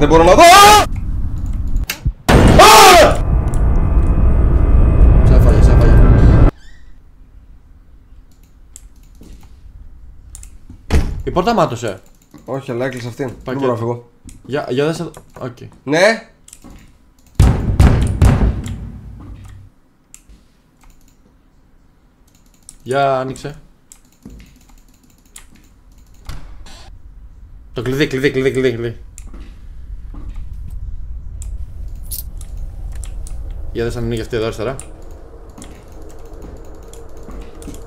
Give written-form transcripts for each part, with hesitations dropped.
Δεν μπορώ να δω! Σε έφαγε. Η πόρτα μάτωσε. Όχι, αλλά έκλεισε αυτήν. Δεν μπορώ να φύγω. Για δες εδώ. Οκ. Ναι! Για άνοιξε. Το κλειδί. Για δες αν ανοίγει αυτή εδώ αριστερά.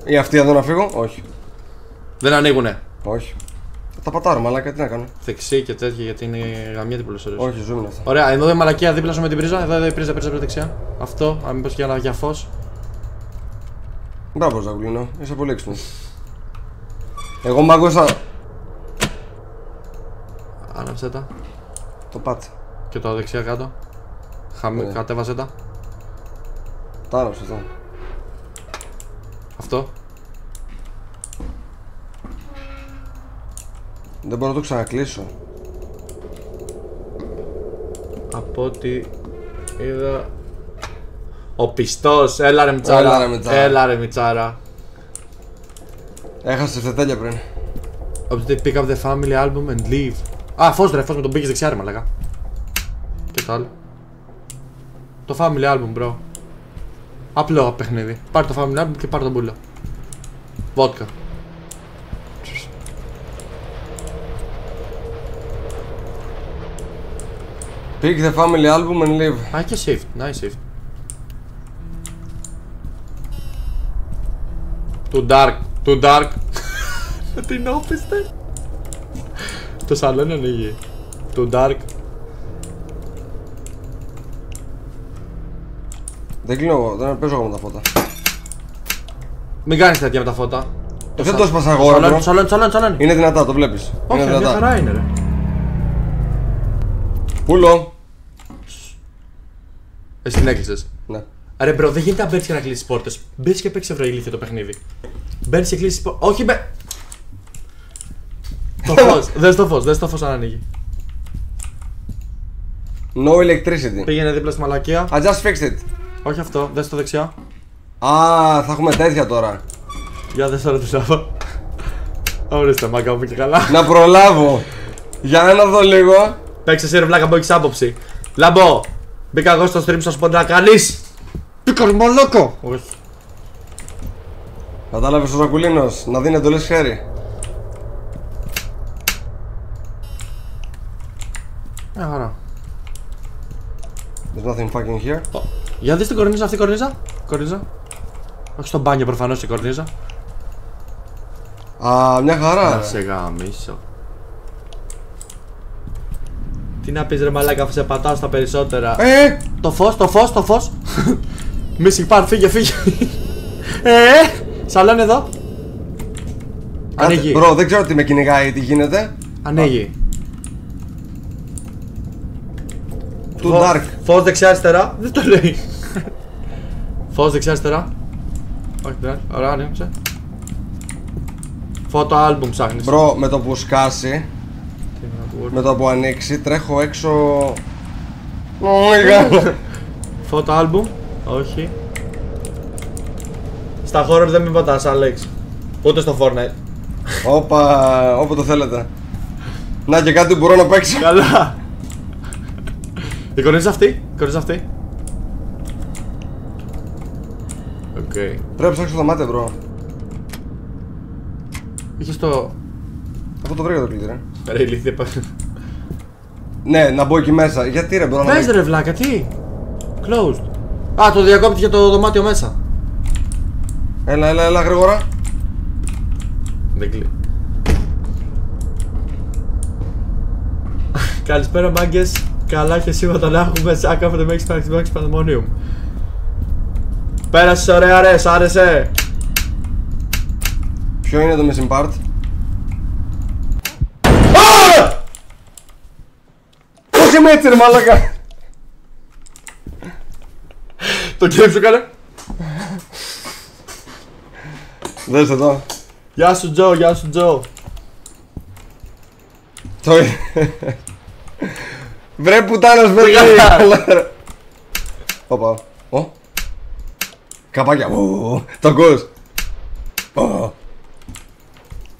Ή αυτή εδώ να φύγω? Όχι. Δεν ανοίγουνε. Όχι. Θα τα πατάρω, μαλάκα, τι να κάνω. Δεξί και τέτοια γιατί είναι γαμιάτι πολλές ώρες. Όχι, ζούμε αυτά. Ωραία, εδώ η μαλακία δίπλα σου με την πρίζα. Εδώ η πρίζα δεξιά. Αυτό, αν μήπως για φως. Μπράβο, Ζαγουλίνο, είσαι πολύ έξυπνος. Εγώ μάγωσα. Άναψε τα. Το πάτε. Και το δεξιά κάτω. Κατέβασε τα. Τα άναψε αυτό. Αυτό. Δεν μπορώ να το ξανακλείσω. Από ό,τι είδα. Ο πιστός, έλα ρε μιτσάρα. Έχασε φτετέλια πριν. They pick up the family album and leave. Α, φως με τον πήγες δεξιά ρε μαλακά. Και το άλλο. Το family album bro. Απλό παιχνίδι. Πάρε το family album και πάρε τον μπουλό. Βότκα. Pick the family album and leave. Α, και shift, nice shift. Too dark. Την όπιστε. Το σαλόνι ανοίγει. Too dark. Δεν κλείνω εγώ, δεν παίζω εγώ με τα φώτα. Μην κάνεις τέτοια με τα φώτα. Δεν το σπάσα εγώ. Σαλόνι. Είναι δυνατά, το βλέπεις. Όχι, μια χαρά είναι ρε. Πούλο. Εσύ την έκλεισες. Ναι. Ρε μπρο, δεν γίνεται να μπαίνεις και να κλείσεις πόρτες. Μπες και παίξε βρω ηλίθιο το παιχνίδι. Μπαίνεις και κλείσεις πόρτες. Όχι μπε... Το φως, δες το φως αν ανοίγει. No electricity. Πήγαινε δίπλα στη μαλακία. I just fixed it. Όχι αυτό, δες το δεξιά. Α, θα έχουμε τέτοια τώρα. Για δες τώρα του Σάβα. Ορίστε μάγκα μου και καλά. Να προλάβω. Για να δω λίγο. Παίξε εσύ ρε βλάκα που έχεις άποψη. Λαμπό, μπήκα εγώ στο stream σου πω να κάνεις. Πήκα ρε μαλάκα. Όχι. Κατάλαβες ο Ζακουλίνος να δίνει εντολές χέρι. Μια χαρά. There's nothing fucking here. Για δεις την κορνίζα, αυτή η κορνίζα. Όχι στο μπάνιο προφανώς η κορνίζα. Α, μια χαρά. Να σε γαμίσω. Τι να πεις ρε μαλάκα, αφού σε πατάω στα περισσότερα. Το φως. Μίσικ πάρ, φύγε. Σαλόνι εδώ. Ανοίγει. Μπρο, δεν ξέρω τι με κυνηγάει, τι γίνεται. Ανοίγει. Too dark. Φως δεξιά αριστερά. Δεν το λέει. Φως δεξιά αριστερά. Όχι δεν. Ωραία, ανοίξε. Φώτο άλμπουμ ψάχνεις. Μπρο, με το που σκάσει, με το που ανοίξει, τρέχω έξω. Φώτο άλμπουμ. Όχι. Στα horror δεν με πατάς, Alex. Ούτε στο Fortnite. Όπα, όπου το θέλετε. Να και κάτι που μπορώ να παίξω. Καλά. Η κορνίζα αυτή. Οκ. Πρέπει να ψάξω το μάτι, μπρο. Είχες το... Αυτό το βρήκα το κλειδί, ρε. Ρε ηλίθεια. Ναι, να μπω εκεί μέσα. Γιατί ρε, μπορώ να... Πες ρε βλάκα, τι. Closed. Α, το διακόπτει για το δωμάτιο μέσα. Έλα γρήγορα. Δεν κλείνει. Καλησπέρα μάγκες. Καλά και σήματα να έχουμε σαν κάθεται μέχρι Max Pandemonium. Πέρασες ωραία ρε, σ' άρεσε. Ποιο είναι το missing part? Πώς είμαι έτσι ρε μάλακα. Το game σου κάνε. Δες εδώ. Γεια σου Τζο. Βρε πουτάνας παιδί. Όπα. Ω. Καπάκια. Το ακούς.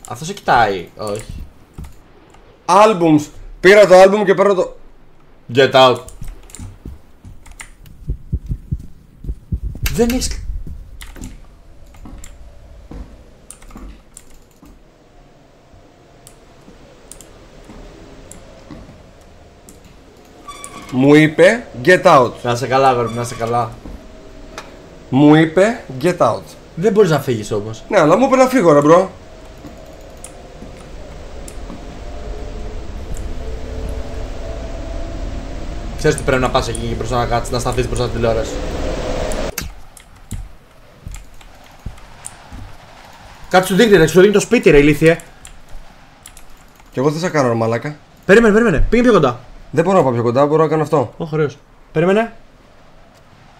Αυτό σε κοιτάει. Όχι. Albums. Πήρα το album και παίρνω το... Get out. Δεν έχεις... Μου είπε get out. Να σε καλά, αγόρι μου, να σε καλά. Μου είπε get out. Δεν μπορείς να φύγεις όμως. Ναι, αλλά μου είπε να φύγω ρε μπρο. Ξέρεις ότι πρέπει να πας εκεί μπροστά να κάτσεις, να σταθείς μπροστά στην τηλεόραση. Κάτι σου δείχνει ρε, σου δείχνει το σπίτι ρε ηλίθιε. Κι εγώ τι θα κάνω ρε μαλάκα. Περίμενε, πήγαινε πιο κοντά. Δεν μπορώ να πάω πιο κοντά, μπορώ να κάνω αυτό. Ω, ωραίος. Περίμενε.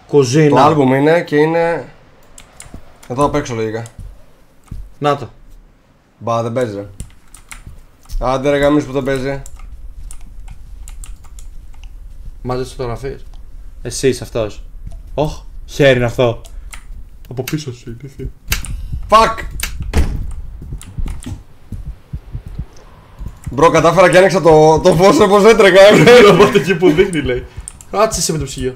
Κουζίνα. Το άλμπουμ είναι και είναι... εδώ απ' έξω λογικά. Να το. Μπα, δεν παίζει ρε. Άντε ρε γαμίς που δεν παίζει. Μάζες φωτογραφίες. Εσύ είσαι αυτός. Ωχ, χέρι είναι αυτό. Από πίσω σου ηλίθιε. Fuck! Μπρο, κατάφερα και άνοιξα το φως όπως έτρεγα. Οπότε εκεί που δείχνει λέει. Κάτσε εσύ με το ψυγείο.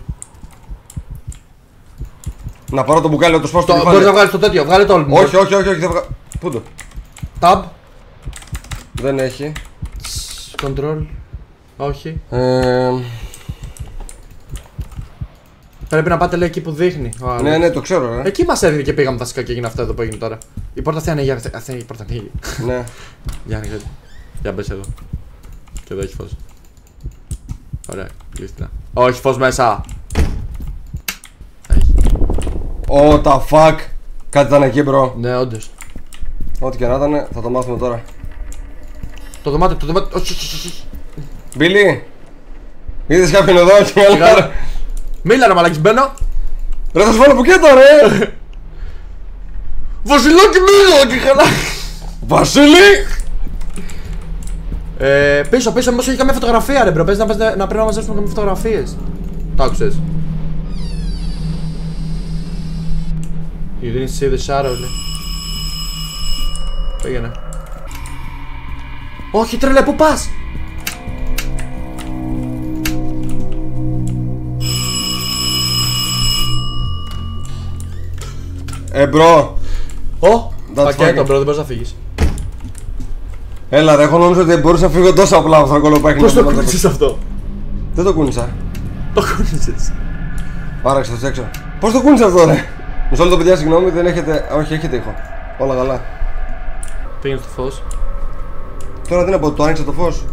Να πάρω το μπουκάλι να το σπάσω στο Μπορείς κεφάλι. να βγάλεις το τέτοιο, βγάλε το όλμο. Όχι, δεν βγάλω. Πού το? Tab. Δεν έχει. Control. Όχι. Πρέπει να πάτε λέει εκεί που δείχνει. Ναι, το ξέρω ρε. Εκεί μας έδινε και πήγαμε βασικά και έγινε αυτό εδώ που έγινε τώρα. Η πόρτα αυτή ανοίγει, αυτή η πόρτα ανοίγει. Ναι. Για ανοίγει. Για μπες εδώ. Και εδώ έχει φως. Ωραία, κλείστηνα. Όχι φως μέσα. Έχει. Ω, τα fuck. Κάτι ήταν εκεί μπρο. Ναι, όντως. Ό,τι και να ήταν, θα το μάθουμε τώρα. Το δωμάτιο. Όχι. Μπίλι! Είδες κάποιον εδώ και καλά. Μίλα ρε μαλάκης, μπαίνω. Ρε θα σου βάλω μπουκέτο ρε! Βασιλάκι μίλα και καλά. Βασίλη! Πίσω, μήπως έχει καμία φωτογραφία ρε μπρο. Πες να πρέπει να μαζέψουμε καμία φωτογραφίες. Το άκουσες. You didn't see the shadow λέει. Πήγαινε. Όχι τρελέ, πού πας? Μπρο! Ω! That's Πακέτο fucking- μπρο, δεν μπορείς να φύγεις. Έλα ρε, έχω νόμιζα ότι μπορούσα να φύγω τόσο απλά από αυτό το κολοπάκι. Πώς το κούνησες αυτό? Δεν το κούνησα. Το κούνησες. Άραξε το έξω. Πώς το κούνησα αυτό ρε? Μισό λεπτό παιδιά, συγγνώμη, δεν έχετε... όχι, έχετε ήχο. Όλα καλά. Πήγαινε στο φως. Τώρα τι να πω, το άνοιξα το φως.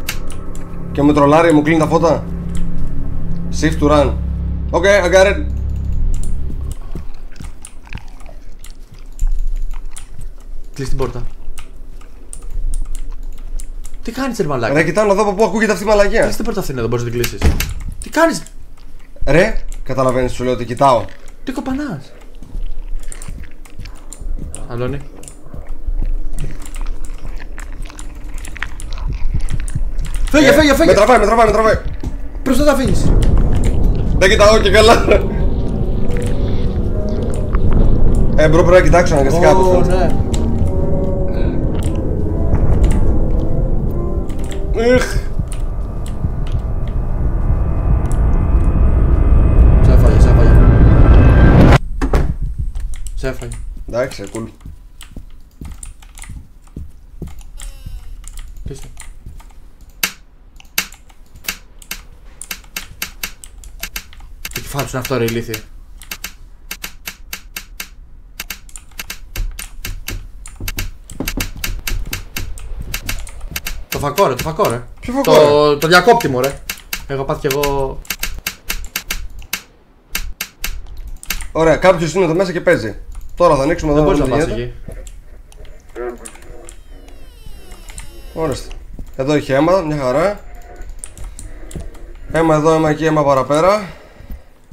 Και μου τρολάρει, μου κλείνει τα φώτα. Shift to run. Okay, I got it. Κλείς την πόρτα. Τι κάνεις ρε μαλάκα? Ρε, κοιτάω να δω από πού ακούγεται αυτή η μαλακία. Κλείς την πόρτα αυτή εδώ, μπορείς να την κλείσεις. Τι κάνεις? Ρε, καταλαβαίνεις, σου λέω ότι κοιτάω. Τι κοπανάς? Αλώνει. Φύγε. Με τραβάει. Προς το τα αφήνεις. Δεν κοιτάω και καλά. Μπρο, πρέπει να κοιτάξω αναγκαστικά από αυτό. Ναι. Σε έφαγε. Εντάξει, cool. Κλείστε. Το κεφάλι σου είναι αυτό ρε ηλίθιε. Το φακό ρε. Ποιο φακό, Το διακόπτη μου ρε. Εγώ πάθει κι εγώ. Ωραία, κάποιος είναι εδώ μέσα και παίζει. Τώρα θα ανοίξουμε εδώ Δεν μπορείς να δούμε τι πας γίνεται. εκεί. Ορίστε. Εδώ έχει αίμα, μια χαρά. Αίμα εδώ, αίμα εκεί, αίμα παραπέρα.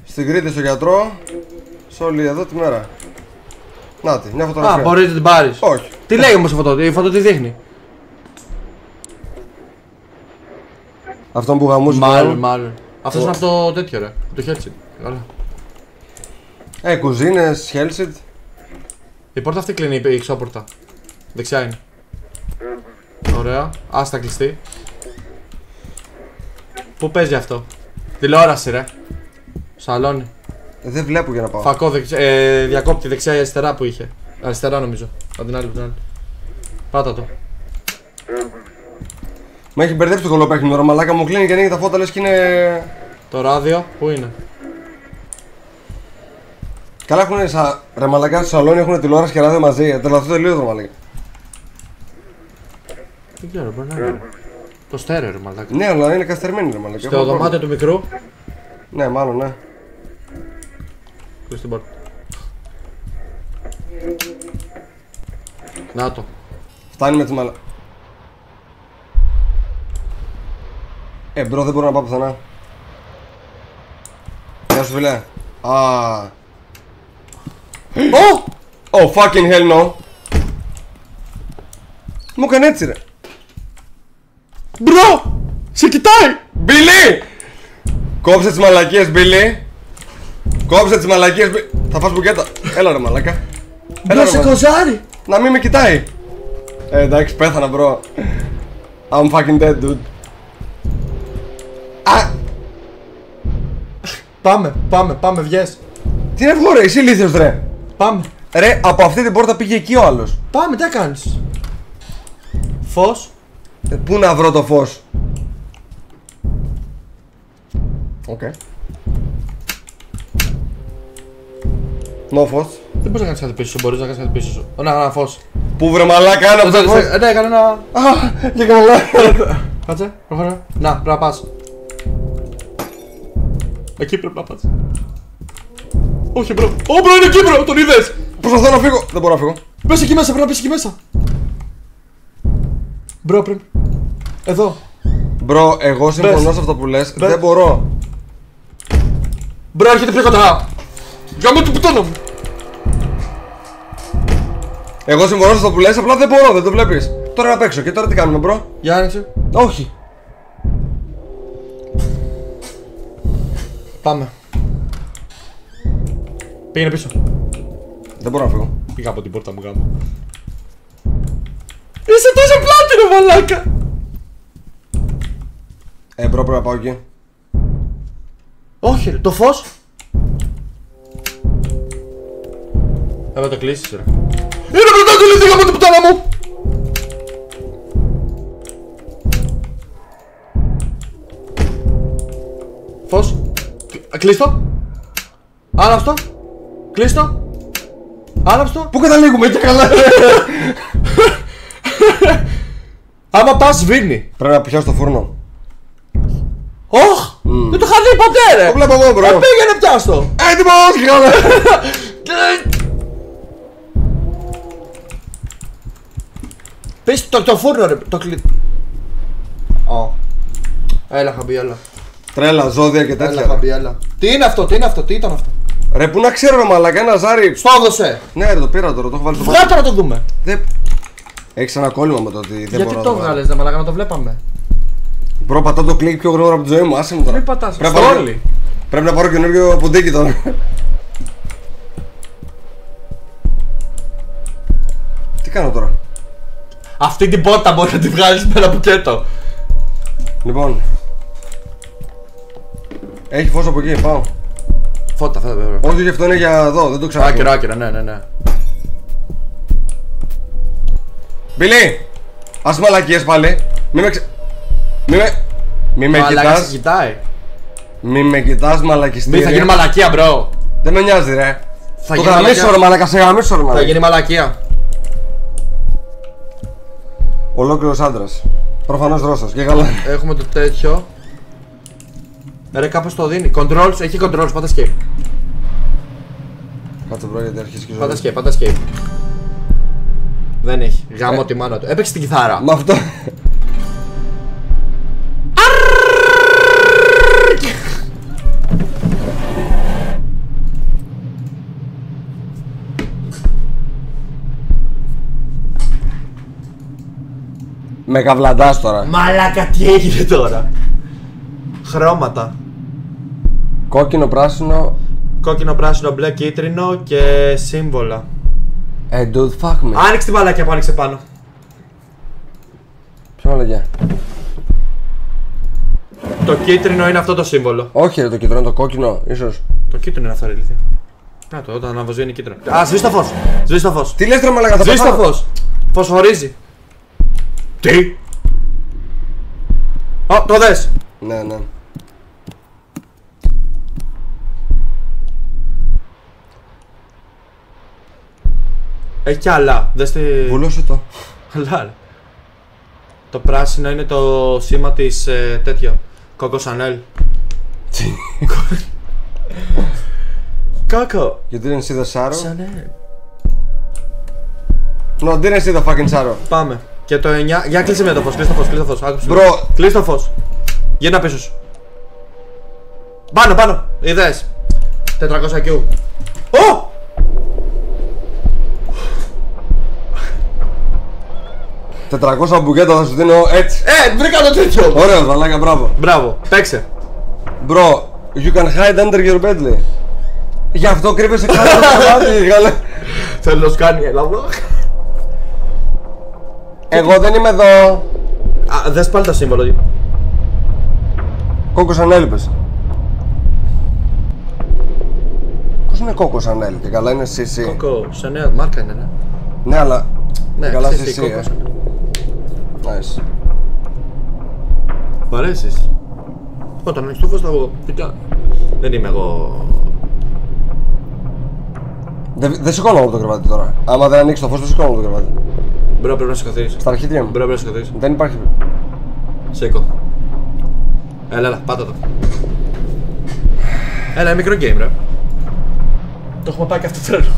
Στην Κρήτη στο γιατρό. Σε όλη εδώ τη μέρα. Νάτι, μια φωτογραφία. Α, μπορείς να την πάρεις. Όχι. Τι λέει όμως η φωτό τι δείχνει? Αυτόν που γαμούσε. Μάλλον. Αυτός είναι από το τέτοιο ρε. Από το Hellsing. Καλά. Κουζίνες, Hellsing. Η πόρτα αυτή κλείνει, η εξώπορτα. Δεξιά είναι. Ωραία. Άστα κλειστή. Πού παίζει αυτό? Τηλεόραση ρε. Σαλόνι. Δεν βλέπω για να πάω. Φακό διακόπτη δεξιά ή αριστερά που είχε. Αριστερά νομίζω. Από την άλλη. Πάτα το. Με έχει μπερδέψει το κολοπέχνη τώρα, μαλάκα μου κλείνει και ανοίγει τα φώτα λες και είναι. Το ράδιο, πού είναι? Καλά έχουν ρε μαλάκα στο σαλόνι, έχουν τηλεόραση και ράδιο μαζί. Τελαθώ τελείω το μαλάκα. Δεν ξέρω, μπορεί να είναι. Το στέρεο ρε μαλάκα. Ναι, αλλά είναι καθυστερημένη ρε μαλάκα. Στο δωμάτιο του μικρού. Ναι, μάλλον ναι. Κλείς την πόρτα. Να το. Φτάνει με τις μαλα. Μπρο, δεν μπορώ να πάω πουθενά. Γεια σου φίλε. Oh fucking hell no. Μου έκανε έτσι ρε. Μπρο! Σε κοιτάει! Μπίλι! Κόψε τις μαλακίες Μπίλι. Κόψε τις μαλακίες Μπίλι. Θα φας μπουκέτα. Έλα ρε μαλακά. Μπρο σε κοζάρι! Να μην με κοιτάει. Εντάξει πέθανα μπρο. I'm fucking dead dude. Πάμε, βγες. Τι είναι αυτό ρε, εσύ ηλίθιος ρε. Πάμε. Ρε, από αυτή την πόρτα πήγε εκεί ο άλλος. Πάμε, τι κάνεις? Φως. Πού να βρω το φως? Οκ. No φως. Δεν μπορείς να κάνεις κάτι πίσω σου, μπορείς να κάνεις κάτι πίσω σου. Να, φως. Πού βρε μαλάκα είναι αυτό το φως? Ναι, έκανε ένα... Και καλά. Κάτσε, προχωρά. Να, πρέπει να πας. Εκεί πρέπει να πας. Όχι μπρο. Ω μπρο, είναι εκεί μπρο, τον είδες! Προσπαθώ να φύγω. Δεν μπορώ να φύγω. Πες εκεί μέσα, πρέπει να πεις εκεί μέσα. Μπρο, πρέπει. Εδώ. Μπρο, εγώ συμφωνώ σε αυτό που λες. Δεν μπορώ. Μπρο, έρχεται πιο κοντά. Γαμώ του πουτώνα μου. Εγώ συμφωνώ σε αυτό που λες, απλά δεν μπορώ, δεν το βλέπεις. Τώρα να παίξω και τώρα τι κάνουμε μπρο? Για άνοιξε. Όχι. Πάμε. Πήγαινε πίσω. Δεν μπορώ να φύγω. Πήγα από την πόρτα μου γάμο. Είσαι τόσο πλάτη ρε μαλάκα. Μπρο, πρέπει να πάω εκεί. Όχι ρε, το φως. Θα το κλείσεις ρε. Είναι μπροστά του λύθηκα από την πουτάνα μου. Φως. Κλείστο. Άναψτο. Κλείστο. Άναψτο. Πού καταλήγουμε και καλά. Άμα πας σβήνει. Πρέπει να πιάσω το φούρνο. Όχ! Δεν το είχα δει ποτέ ρε. Το βλέπω εγώ μπρο. Πήγαινε πιάστο. Έτοιμος και καλά. Πες το φούρνο ρε. Το κλεί. Έλα χαμπή, έλα. Τρέλα, ζώδια και Έλα τέτοια. χαμπή, έλα. Τι είναι αυτό, τι ήταν αυτό? Ρε, πού να ξέρω ρε μαλακά, ένα ζάρι. Στο έδωσε. Ναι ρε, το πήρα τώρα, το έχω βάλει στο Βγάλε τώρα να το δούμε. Έχεις ένα κόλλημα με το ότι δεν Γιατί μπορώ το να βγάλω. βγάλες ρε μαλάκα, να το βλέπαμε. Μπρο, πατάω το κλικ πιο γρήγορα από τη ζωή μου, άσε μου τώρα. Μην πατάς, Πρέπει στο να πάρω- όλοι. Πρέπει να πάρω καινούργιο ποντίκι τώρα. Τι κάνω τώρα? Αυτή την πόρτα μπορεί να τη βγάλεις με ένα μπουκέτο. Λοιπόν. Έχει φως από εκεί, πάω. Φώτα, βέβαια. Ό,τι γι' αυτό είναι για εδώ, δεν το ξέρω. Άκυρα, ναι. Μπιλί! Ας μαλακίες πάλι. Μη με κοιτάς. κοιτάει. Μη με κοιτάς μαλακιστήρια. Μη θα γίνει μαλακία, μπρο. Δεν με νοιάζει ρε. Θα Το γίνει γαμίσω μαλακία. ρε μαλακα, σε γαμίσω ρε Θα μαλακα. γίνει μαλακία. Ολόκληρος άντρας. Προφανώς Ρώσος και καλά. Έχουμε το τέτοιο. Ρε, κάπως το δίνει. Controls, έχει controls, πάτα escape. Κάτσε μπρο γιατί αρχίσει και ζωή. Πάτα escape. Δεν έχει. Γάμω τη μάνα του. Έπαιξε την κιθάρα. Μα αυτό. Με καβλαντάς τώρα. Μαλάκα, τι έγινε τώρα? χρώματα. Κόκκινο, πράσινο. Κόκκινο, πράσινο, μπλε, κίτρινο και σύμβολα. Dude, fuck me. Άνοιξε τη μαλακιά που άνοιξε πάνω. Ποια μαλακιά? Το κίτρινο είναι αυτό το σύμβολο. Όχι, ρε, το κίτρινο, το κόκκινο, ίσως. Το κίτρινο είναι αυτό, ρε ηλίθεια. Να το, όταν αναβοζεί είναι κίτρινο. Α, σβήσει το φως. Σβήσει το φως. Τι λες, ρε μαλακά, θα Σβήσει το πεθάνω. φως. Φωσφορίζει. Τι? Ω, το δες. Ναι, ναι. Έχει κι άλλα. Δες τη... Βουλώσε το. Άλλα, ρε. Το πράσινο είναι το σήμα της τέτοιο. Coco Chanel. Τι? Coco You didn't see the sorrow? Chanel. No, didn't see the fucking sorrow. Πάμε. Και το 9. Για κλείσε με το φως, κλείσε το φως, κλείσε το φως. Άκουψε. Bro. Κλείσε το φως. Γύρνα πίσω σου. Πάνω, πάνω. Είδες. 400 IQ. Ω! $400 μπουκέτα θα σου δίνω έτσι. Βρήκα το τέτοιο. Ωραίος, μαλάκα, μπράβο. Μπράβο, παίξε. Bro, you can hide under your bed, λέει. Γι' αυτό κρύβεσαι κάτω από το κρεβάτι, γαλέ. Θέλω να κάνει, έλα εδώ. Εγώ δεν είμαι εδώ. Α, δες πάλι το σύμβολο. Κόκο Σανέλ είπες. Πώς είναι Κόκο Σανέλ και καλά είναι CC. Κόκο, Chanel, μάρκα είναι, ναι. Ναι, αλλά Ναι, καλά CC, CC, Coco Chanel. Nice. Μ' αρέσεις. Όταν ανοίξεις το φως θα βγω. Πιτά. Δεν είμαι εγώ. Δεν σηκώνω από το κρεβάτι τώρα. Άμα δεν ανοίξει το φως δεν σηκώνω από το κρεβάτι. Μπρο, πρέπει να σηκωθείς. Στα αρχίδια μου. Μπρο, πρέπει να σηκωθείς. Δεν υπάρχει. Σήκω. Έλα, πάτα το. Έλα, είναι μικρό game, ρε. Το έχουμε πάει και αυτό το τρένο.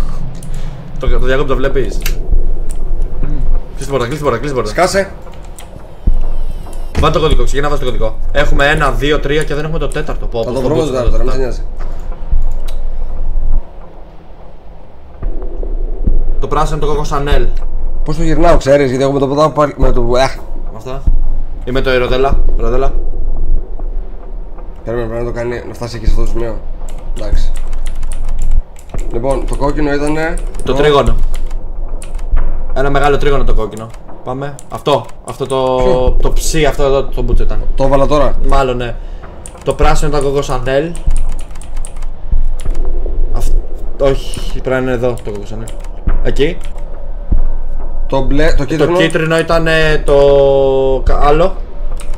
Το διακόπτω, το βλέπεις. Κλείς την πόρτα, κλείς την πόρτα, κλείς την πόρτα. Σκάσε. Βάλε το κωδικό, ξεκινά βάζει το κωδικό. Έχουμε 1, 2, 3 και δεν έχουμε το τέταρτο. Θα το βρούμε το τέταρτο, μην σε νοιάζει. Το πράσινο είναι το Coco Chanel. Πώς το γυρνάω, ξέρεις, γιατί εγώ με το πετάω πάλι με το. Αυτά. Ή με το ροδέλα. Ροδέλα. Περίμενε, πρέπει να το κάνει, να φτάσει εκεί σε αυτό το σημείο. Εντάξει. Λοιπόν, το κόκκινο ήταν. Το τρίγωνο. Ένα μεγάλο τρίγωνο το κόκκινο. Πάμε. Αυτό. Αυτό το ψι, αυτό εδώ το μπούτσο ήταν. Το έβαλα τώρα. Μάλλον ναι. Το πράσινο ήταν Coco Chanel. Όχι, πρέπει να είναι εδώ το Coco Chanel. Εκεί. Το μπλε, το κίτρινο. Το κίτρινο ήταν το άλλο.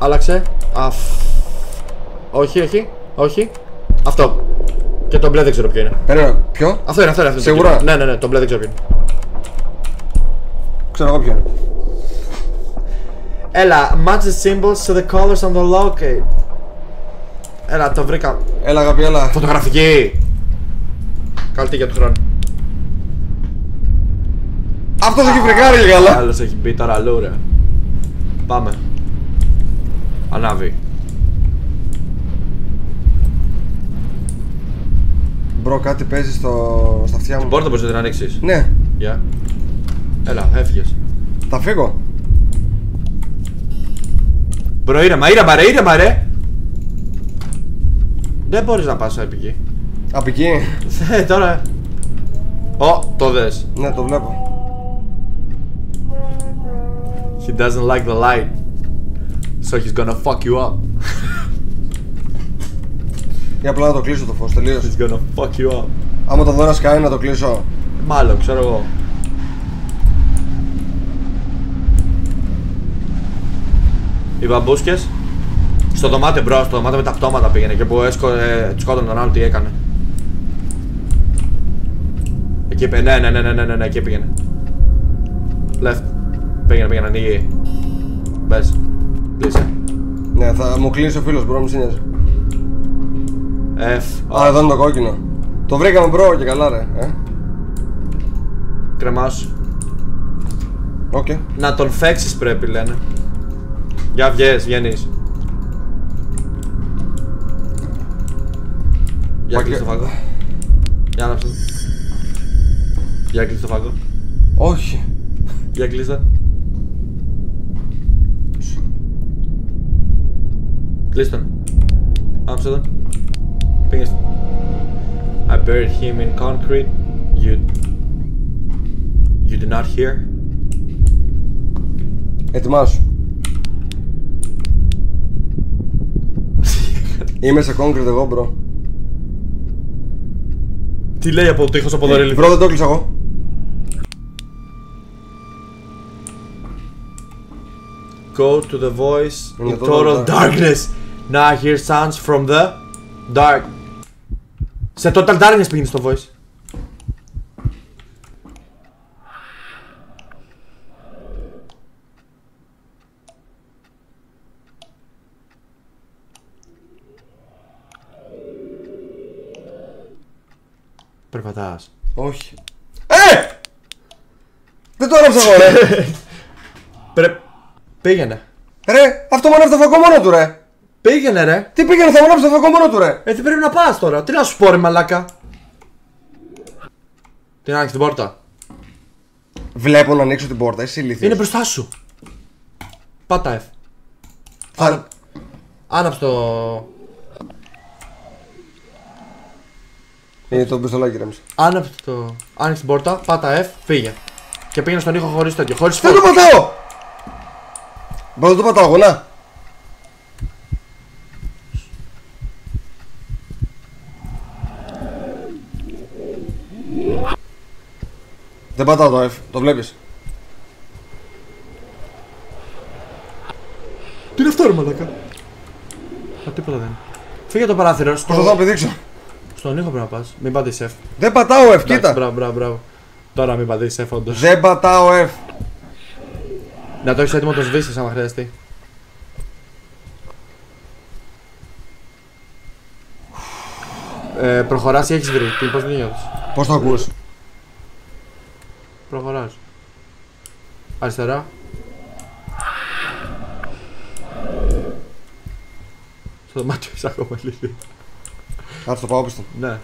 Άλλαξε. Όχι, όχι, όχι. Αυτό. Και το μπλε δεν ξέρω ποιο είναι. Περίμενε, ποιο? Αυτό είναι, αυτό είναι. Σίγουρα? Ναι, ναι, ναι, το μπλε δεν ξέρω ποιο είναι. Ξέρω εγώ ποιο είναι. Έλα, match the symbols to the colors on the locate. Έλα, το βρήκα. Έλα, αγάπη, έλα. Φωτογραφική. Καλή για του χρόνου. Αυτός έχει φρικάρει και καλά. Άλλος έχει μπει τώρα αλλού, ρε. Πάμε. Ανάβει. Μπρο, κάτι παίζει στα αυτιά μου. Πόρτα μπορείς να την ανοίξεις. Ναι, Γεια. Έλα, έφυγες. θα φύγω. Μπρο, ήρεμα, ήρεμα ρε, ήρεμα ρε. Δεν μπορείς να πας από εκεί. Απ' εκεί. Τώρα. Ω, το δες. Ναι, το βλέπω. He doesn't like the light. So he's gonna fuck you up. Για απλά να το κλείσω το φως, τελείως. He's gonna fuck you up. Άμα το δω να σκάει να το κλείσω. Μάλλον, ξέρω εγώ. Οι μπαμπούσκες στο δωμάτιο μπρο, στο δωμάτιο με τα πτώματα πήγαινε και που σκότωνε τον άλλο τι έκανε. Εκεί πήγαινε, ναι, εκεί πήγαινε. Left. Πήγαινε, ανοίγει. Μπες. Κλείσε. Ναι, θα μου κλείσει ο φίλος, μπρο, μη σε νοιάζει. F. Α, εδώ είναι το κόκκινο. Το βρήκαμε, μπρο, και καλά, ρε. Κρεμάσου. Οκ. Να τον φέξεις πρέπει λένε. Για βγαίνεις. Για κλείς το φάγκο. Για άναψε. Για κλείς το φάγκο. Όχι. Για κλείστε. Κλείς τον. Άμστερνταμ. Πήγες. I buried him in concrete. You did not hear. Ετοιμάσου. Είμαι σε concrete εγώ, μπρο. Τι λέει από το ήχος από εδώ, ρε. Μπρο, δεν το έκλεισα εγώ. Go to the voice Είναι in το total total darkness. Now I hear sounds from the dark. Σε total darkness πήγαινε στο voice. Περπατάς. Όχι. Δεν το έγραψα εγώ, ρε. Πήγαινε. Ρε, αυτό μου ανέβει το φακό μόνο του, ρε. Πήγαινε, ρε. Τι πήγαινε, θα μου ανέβει το φακό μόνο του, ρε. Τι πρέπει να πας τώρα. Τι να σου πω, ρε μαλάκα. Τι να άνοιξεις την πόρτα. Βλέπω να ανοίξω την πόρτα, εσύ ηλίθιος. Είναι μπροστά σου. Πάτα F. Άναψε το. Είναι το πιστολάκι, ρέμισε. Άναψε το. Άνοιξε την πόρτα, πάτα F, φύγε. Και πήγαινε στον ήχο χωρίς τέτοιο. Χωρίς Δεν φως. το πατάω! Μπρο, δεν το πατάω εγώ, να. Δεν πατάω το F, το βλέπεις. Τι είναι αυτό, ρε μαλάκα. Α, τίποτα δεν είναι. Φύγε το παράθυρο. Πώς θα το πηδήξω. Στον ήχο πρέπει να πας. Μην πατήσεις F. Δεν πατάω F, Εντάξει, κοίτα. Μπράβο. Τώρα μην πατήσεις F, όντως. Δεν πατάω F. Να το έχεις έτοιμο το σβήσεις άμα χρειαστεί. Προχωράς ή έχεις βρει. Πώς δεν νιώθεις. Πώς το ακούς. Προχωράς. Αριστερά. Στο δωμάτιο είσαι ακόμα λίγο. Άρα το πάω πίσω. Ναι.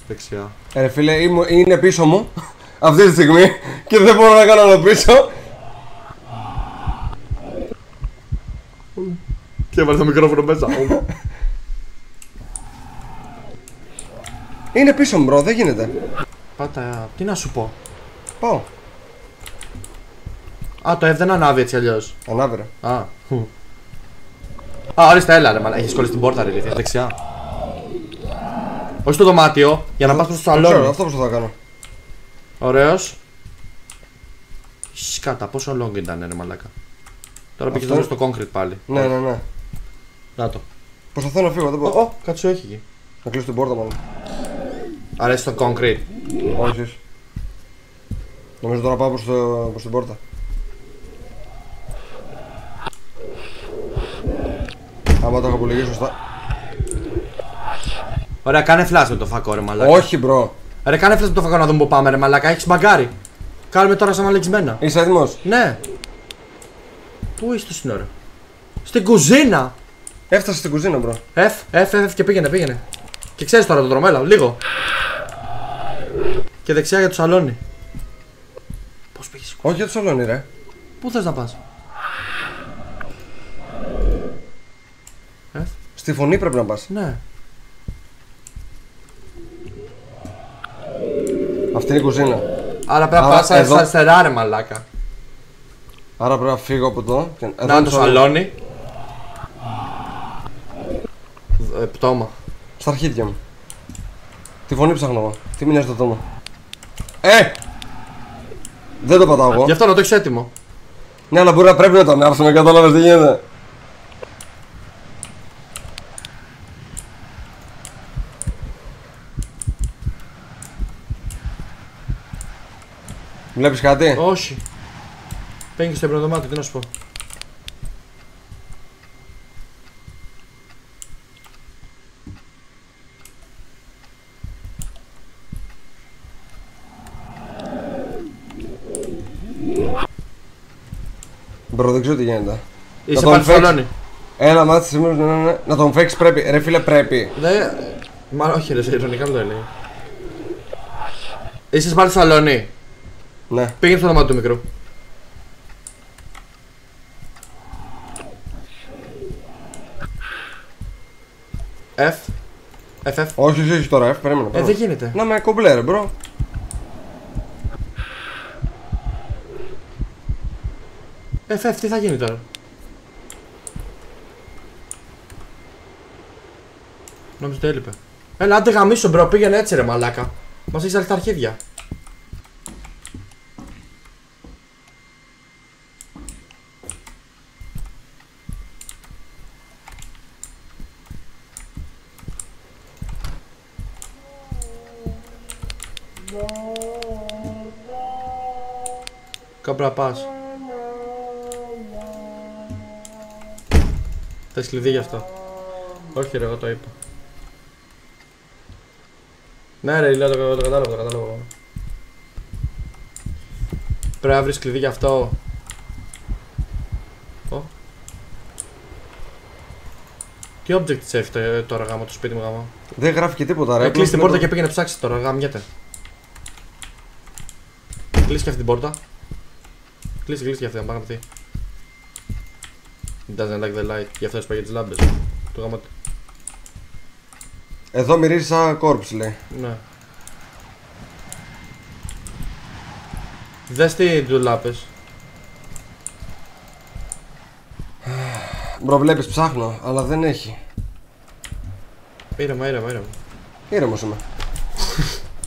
Δεξιά. Ρε φίλε, είναι πίσω μου αυτή τη στιγμή και δεν μπορώ να κάνω άλλο πίσω. Και έβαλε το μικρόφωνο μέσα. Είναι πίσω μου, μπρο, δεν γίνεται. Πάτα, τι να σου πω. Πάω. Α, το F δεν ανάβει έτσι αλλιώς. Ανάβει, ρε. Α, ορίστε, έλα ρε μαλά. Έχεις κολλήσει την πόρτα, ρε ηλίθεια. Δεξιά. Όχι στο δωμάτιο, για να πας προς το Ξέρω, σαλόνι. αυτό πώς θα κάνω. Ωραίος. Σκάτα, πόσο long ήταν ρε μαλάκα. Τώρα πήγες Αυτό. εδώ στο concrete πάλι. Ναι. Να το. Προσπαθώ να φύγω, δεν μπορώ. Κάτσε έχει εκεί. Να κλείσω την πόρτα, μάλλον. Αρέσει το concrete. Όχι. Νομίζω τώρα πάω προς την πόρτα. Άμα το έχω απολογίσει σωστά. Ωραία, κάνε flash με το φακό ρε μαλάκα. Όχι, μπρο. Ρε, κάνε flash με το φακό να δούμε που πάμε ρε μαλάκα. Έχεις μπαγκάρι. Κάνουμε τώρα σαν μαλεξμένα. Είσαι έτοιμος. Ναι. Πού είσαι το σύνορο. Στην κουζίνα. Έφτασε στην κουζίνα, μπρο. F και πήγαινε. Και ξέρεις τώρα το δρομέλα, λίγο. Και δεξιά για το σαλόνι. Πώς πήγες. Όχι για το σαλόνι, ρε. Πού θες να πας. Στη φωνή πρέπει να πας. Ναι. Αυτή είναι η κουζίνα. Άρα πρέπει να Άρα, πας εδώ. αριστερά ρε μαλάκα. Άρα πρέπει να φύγω από εδώ. Να είναι το σαλόνι. Πτώμα. Στα αρχίδια μου. Τη φωνή ψάχνω εγώ. Τι μοιάζει το τόμα. Δεν το πατάω εγώ. Γι' αυτό να το έχεις έτοιμο. Ναι, αλλά μπορεί να πρέπει να το ανάψουμε, κατάλαβες τι γίνεται. Βλέπεις κάτι. Όχι. Πήγαινε στο επόμενο δωμάτιο, τι να σου πω. Μπρο, δεν ξέρω τι γίνεται. Είσαι τον πάλι στο φέξεις. σαλόνι. Έλα, μάτι σήμερα, ναι. Να τον φέξεις πρέπει. Ρε φίλε, πρέπει. Μάλλον όχι, ρε, σε ειρωνικά μου το έλεγε. Είσαι πάλι στο σαλόνι. Ναι. Πήγαινε στο δωμάτιο του μικρού. F. FF. Όχι τώρα, περίμενα. Δεν γίνεται. Να με κομπλέ, ρε, μπρο. FF, τι θα γίνει τώρα. Νόμιζα ότι έλειπε. Έλα, άντε γαμίσου, μπρο, πήγαινε έτσι ρε μαλάκα. Μας έχεις τα αρχίδια. Κάπου να πας. Θες κλειδί γι' αυτό. Όχι ρε, εγώ το είπα. Ναι ρε, λέω το κατάλαβα. Πρέπει να βρεις κλειδί γι' αυτό. Τι object save τώρα γάμο το σπίτι μου γάμο. Δεν γράφει και τίποτα ρε. Κλείσει την πόρτα και πήγαινε ψάξει τώρα, γαμιέται. Κλείσει και αυτή την πόρτα. Κλείσει και αυτή, να πάει να πει. Doesn't like the light, γι' αυτό έσπαγε τις λάμπες. Το γαμάτι. Εδώ μυρίζει σαν corpse λέει. Ναι. Δες τι ντουλάπες. Μπρο, βλέπεις ψάχνω, αλλά δεν έχει. Ήρεμα. Ήρεμος είμαι.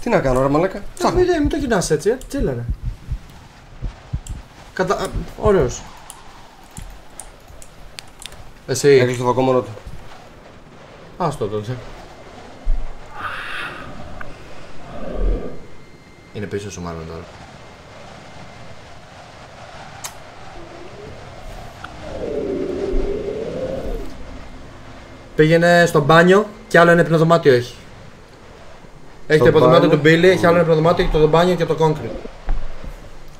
Τι να κάνω ρε μαλάκα. Ψάχνω. Μην το κοινάς έτσι, τσίλανε. Ωραίος. Εσύ. Έκλεισε το φακό μόνο του. Άστο τότε. Είναι πίσω σου μάλλον τώρα. Πήγαινε στο μπάνιο και άλλο ένα υπνοδωμάτιο έχει. Έχει το υπνοδωμάτιο του Billy, έχει άλλο ένα υπνοδωμάτιο, έχει το μπάνιο και το concrete.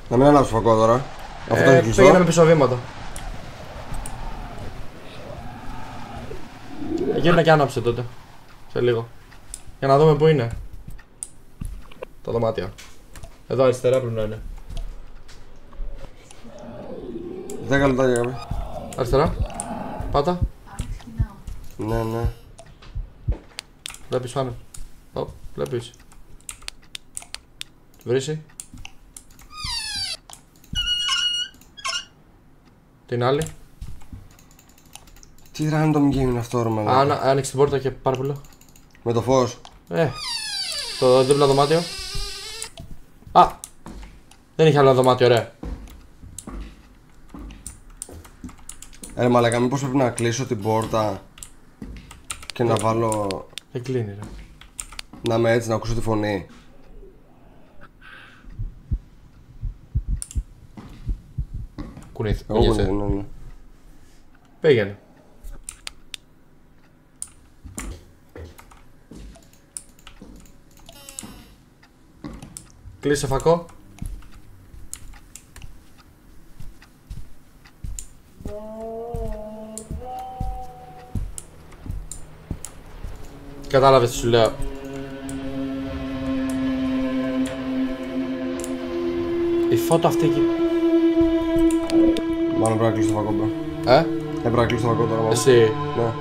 Να μην ανάψω φακό τώρα. Αυτό είναι κλειστό. Πήγαινε με πίσω βήματα. Γύρνα και άναψε τότε. Σε λίγο. Για να δούμε που είναι. Το δωμάτιο. Εδώ αριστερά πρέπει να είναι. 10 λεπτά για κάπου. Αριστερά. Πάτα. Ναι. Βλέπεις πάνω. Βλέπεις. Βρύση. Την άλλη. Τι random game είναι αυτό ρε μαλάκα. Άνοιξε την πόρτα και πάρα πολύ. Με το φως. Το δίπλα δωμάτιο. Δεν είχε άλλο δωμάτιο, ρε. Ρε μαλάκα, μήπως πρέπει να κλείσω την πόρτα και να βάλω... Δεν κλείνει, ρε. Να είμαι έτσι, να ακούσω τη φωνή. Κουνιέσαι. Ναι. Πήγαινε. Κλείσε φακό. Κατάλαβες τι σου λέω. Η φώτο αυτή εκεί. Μάλλον πρέπει να κλείσω το φακό, μπρο. Πρέπει να κλείσω το φακό τώρα μόνο. Εσύ. Ναι.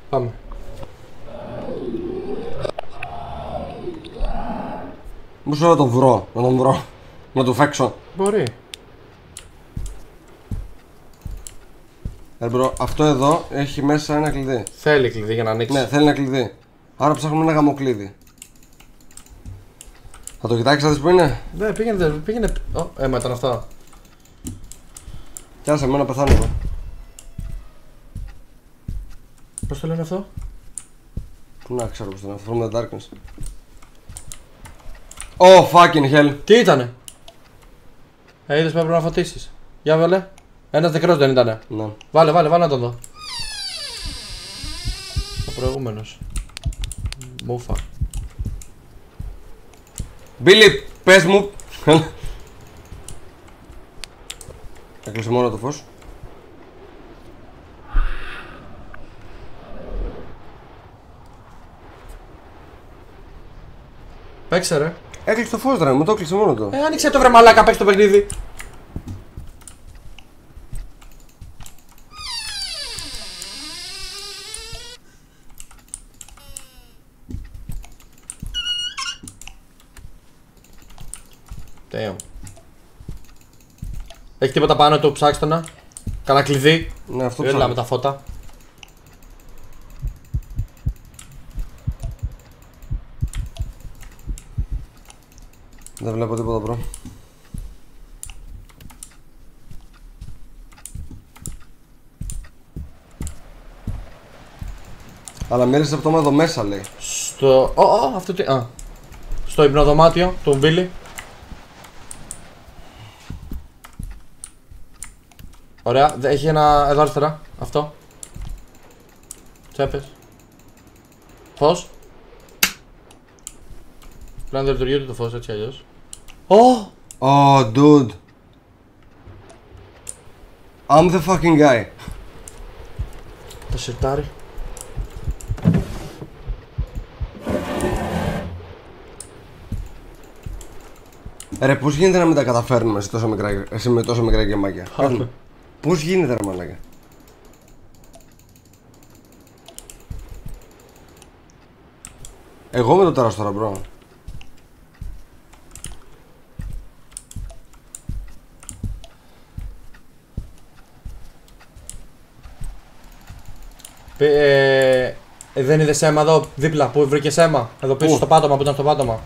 Πάμε. Μου σου να τον βρω, να του φέξω. Μπορεί. Μπρο, αυτό εδώ έχει μέσα ένα κλειδί. Θέλει κλειδί για να ανοίξει. Ναι, θέλει ένα κλειδί. Άρα ψάχνουμε ένα γαμοκλείδι. Θα το κοιτάξεις να δεις που είναι. Ναι, πήγαινε. Μα ήταν αυτά. Κι άσε εμένα πεθάνω εδώ. Πώς το λένε αυτό? Πού να ξέρω πως το λένε, From the Darkness. Oh fucking hell. Τι ήτανε? Είδες πρέπει να φωτίσεις. Για βάλε. Ένας νεκρός δεν ήτανε? Ναι. Βάλε να τον δω. Ο προηγούμενος. Μούφα. Μπίλι, πες μου. Έκλεισε μόνο το φως. Παίξε ρε. Έκλεισε το φως ρε, μου το έκλεισε μόνο του. Άνοιξε το βρε μαλάκα, παίξε το παιχνίδι. Damn. Έχει τίποτα πάνω του, ψάξτε να. Κάνα κλειδί. Ναι, αυτό Έλα ψάχνω. με τα φώτα. Δεν βλέπω τίποτα μπρο. Αλλά μίλησε από το εδώ μέσα λέει. Στο... αυτό τι... Στο υπνοδωμάτιο του Μπίλι. Ωραία, έχει ένα εδώ αριστερά. Αυτό. Τσέπες. Φως. Πλέον δεν λειτουργεί ούτε το φως έτσι αλλιώς. Oh, dude. I'm the fucking guy. Το σιρτάρι. Ρε, πώς γίνεται να μην τα καταφέρνουμε εσύ με τόσο μικρά γεμάκια. Πώς γίνεται ρε μαλάκα. Εγώ με το τέρας τώρα μπρο. Δεν είδες αίμα εδώ δίπλα που βρήκες αίμα. Εδώ πίσω Πού? στο πάτωμα που ήταν στο πάτωμα.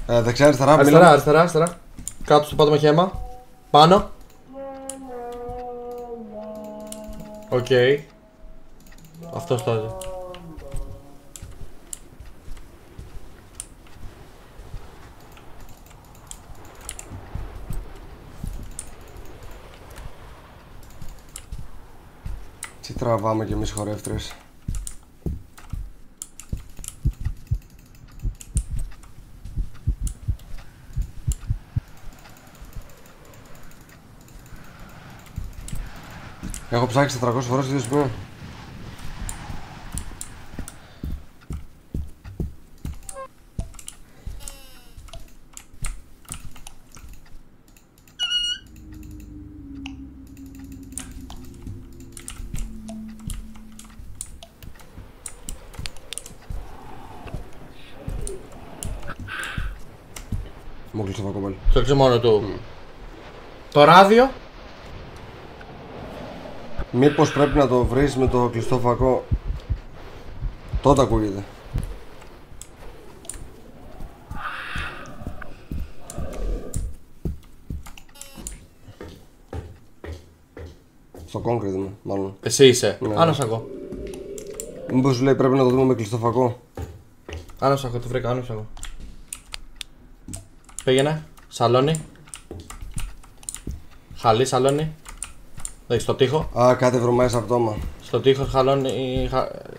Δεξιά αριστερά, Αριστερά, αριστερά, αριστερά. Κάτω στο πάτωμα έχει αίμα. Πάνω. Οκ. Αυτός τότε. Τι τραβάμε κι εμείς χορεύτρες. Έχω ψάξει 400 φορές το ίδιο σημείο. Μου κλείσει το φακό πάλι. Το έξω μόνο του. Το ράδιο. Μήπως πρέπει να το βρεις με το κλειστό φακό. Τότε ακούγεται. Στο concrete είμαι, μάλλον. Εσύ είσαι. Ναι. Άνω σ' ακούω. Μήπως σου λέει πρέπει να το δούμε με κλειστό φακό. Άνω σ' ακούω, το βρήκα, άνω σ' ακούω. Πήγαινε. Σαλόνι. Χαλί, σαλόνι. Δέχεις στο τοίχο. Α, κάτι βρωμάει σαν πτώμα. Στο τοίχο, χαλόνι.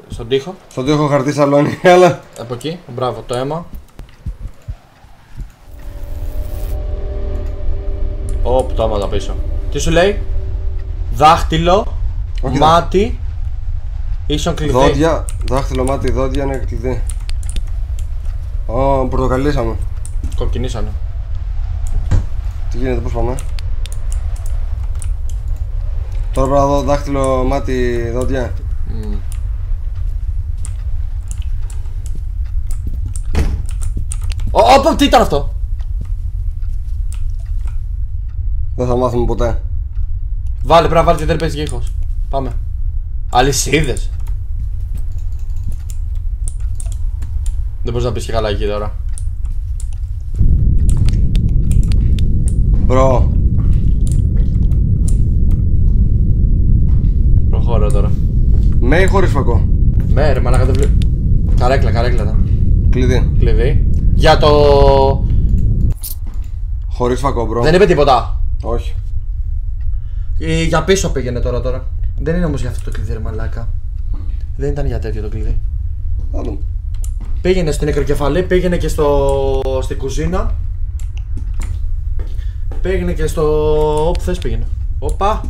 Στον τοίχο. Στον τοίχο χαρτί σαλόνι, αλλά. Από εκεί. Μπράβο, το αίμα. Ω, πτώματα πίσω. Τι σου λέει? Δάχτυλο. Όχι, μάτι. Ίσον κλειδί. Δόντια, δάχτυλο, μάτι, δόντια είναι κλειδί. Ω, πορτοκαλίσαμε. Κοκκινήσανε. Τι γίνεται, πώς πάμε? Τώρα πρέπει να δω δάχτυλο, μάτι, δόντια. Ωπ, τι ήταν αυτό? Δεν θα μάθουμε ποτέ. Βάλε, πρέπει να βάλεις γιατί δεν παίζει και ήχος. Πάμε. Αλυσίδες. Δεν μπορείς να πεις και καλά εκεί τώρα. Μπρο. Προχώρα τώρα. Με ή χωρίς φακό? Με ρε μαλάκα δεν βλέπει. Καρέκλα, καρέκλα τα. Κλειδί. Κλειδί. Για το... Χωρίς φακό, μπρο. Δεν είπε τίποτα. Όχι. Για πίσω πήγαινε τώρα. Δεν είναι όμως για αυτό το κλειδί ρε μαλάκα. Δεν ήταν για τέτοιο το κλειδί. Θα δούμε. Πήγαινε στην νεκροκεφαλή, πήγαινε και στην κουζίνα. Πήγαινε και στο... όπου θες πήγαινε. Οπα.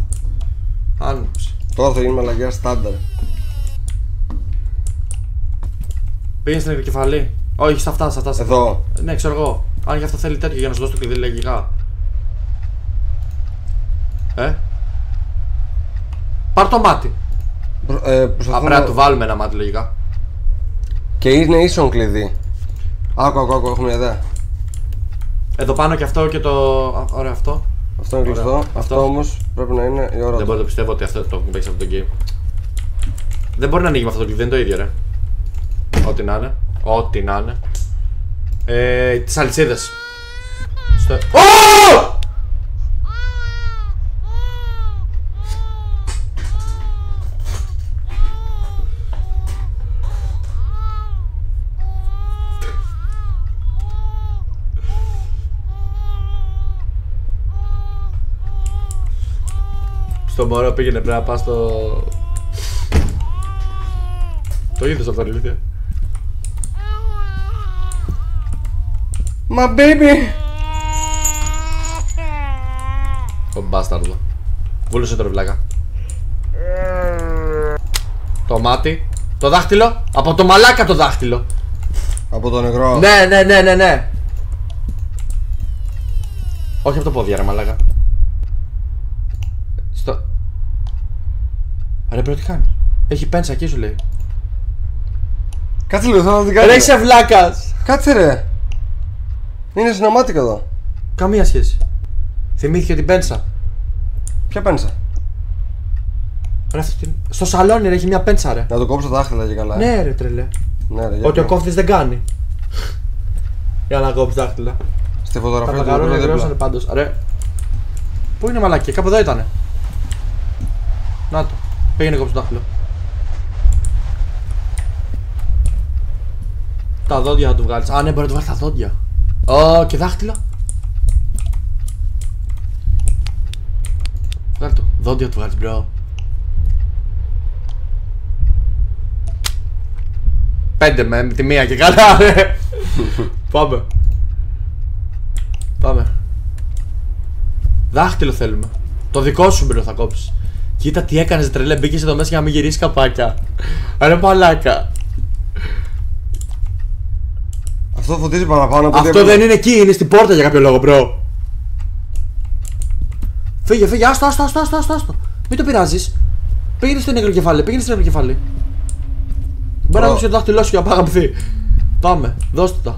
Άνοιξε. Τώρα θα γίνει μαλακιά στάνταρ. Πήγαινε στην νεκροκεφαλή. Όχι, στα αυτά, Εδώ. Ναι, ξέρω εγώ. Αν και αυτό θέλει τέτοιο για να σου δώσει το κλειδί λογικά. Πάρ' το μάτι. Πρέπει να του βάλουμε ένα μάτι λογικά. Και είναι ίσον κλειδί. Άκου, έχουμε μια ιδέα. Εδώ πάνω και αυτό και το. Ωραία, αυτό. Αυτό είναι κλειστό. Αυτό όμως πρέπει να είναι η ώρα. Δεν μπορώ να πιστεύω ότι αυτό το έχουν παίξει αυτό το game. Δεν μπορεί να ανοίγει με αυτό το κλειδί, δεν είναι το ίδιο, ρε. Ό,τι να είναι. Ό,τι να είναι. Τις αλυσίδες. Στο... Στο μωρό πήγαινε, πρέπει να πας στο... Το είδες αυτό, αλήθεια. My baby! Ο μπάσταρδο. Βούλωσε το βλάκα. Το μάτι. Το δάχτυλο. Από το μαλάκα το δάχτυλο. Από το νεκρό. Ναι. Όχι από το πόδι, ρε μαλάκα. Στο... Ρε μπρο, τι κάνεις? Έχει πένσα εκεί, σου λέει. Κάτσε λίγο, θέλω να την κάνω. Ρε είσαι βλάκας. Κάτσε ρε. Είναι συνωμάτικα εδώ. Καμία σχέση. Θυμήθηκε την πένσα. Ποια πένσα? Ρε, αυτή... Στο σαλόνι ρε, έχει μια πένσα ρε. Να το κόψω τα δάχτυλα και καλά. Ναι ρε τρελέ. Ναι, ρε, ότι ο κόφτης δεν κάνει. Για να κόψει δάχτυλα. Στη Τα φωτογραφία του παγαρώνια δίπλα. γρόσανε πάντως. Ρε. Πού είναι μαλακία, κάπου εδώ ήτανε. Να το. Πήγαινε κόψει το δάχτυλο. Τα δόντια θα του βγάλεις. Α, ναι, μπορεί να του βγάλει τα δόντια. Ω, και δάχτυλο. Βγάλει το. Δόντια του βγάλεις, μπρο. 5 με τη μία και καλά, ρε. Πάμε. Πάμε. Δάχτυλο θέλουμε. Το δικό σου, μπρο, θα κόψεις. Κοίτα τι έκανες, τρελέ. Μπήκες εδώ μέσα για να μην γυρίσεις καπάκια. Ρε μαλάκα. Αυτό φωτίζει παραπάνω από αυτό δεν είναι εκεί, είναι στην πόρτα για κάποιο λόγο, μπρο. Φύγε, άστο. Μην το πειράζεις. Πήγαινε στο νεκρό κεφάλι, Μπορεί να δώσει το δάχτυλό σου για να παγαπηθεί. Πάμε, δώστε τα.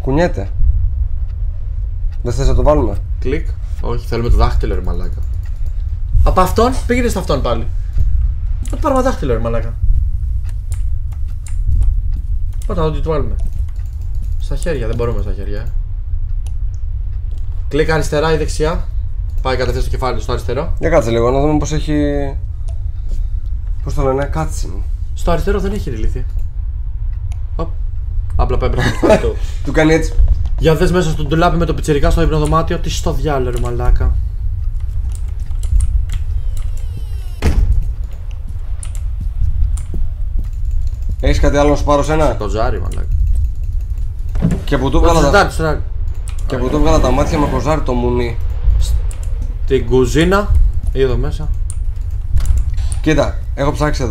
Κουνιέται. Δεν θες να το βάλουμε? Κλικ. Όχι, θέλουμε το δάχτυλο, ρε μαλάκα. Από αυτόν πήγαινε σε αυτόν πάλι. Θα πάρουμε δάχτυλο, ρε μαλάκα. Πάτα, ό,τι του βάλουμε. Στα χέρια, δεν μπορούμε στα χέρια. Κλικ αριστερά ή δεξιά. Πάει κατευθείαν στο κεφάλι στο αριστερό. Για κάτσε λίγο, να δούμε πως έχει... Πώς το λένε, cutscene. Στο αριστερό δεν έχει ρηλήθη. Απλά πάει μπροστά του. Του κάνει έτσι. Για δες μέσα στο ντουλάπι με το πιτσιρικά στο υπνοδωμάτιο. Τι στο διάλογο, ρε μαλάκα. Έχεις κάτι άλλο να σου πάρω σένα? Το ζάρι, μαλάκα. Και που του βγάλα τα μάτια με κοζάρι το μουνί. Στην κουζίνα ή εδώ μέσα. Κοίτα, έχω ψάξει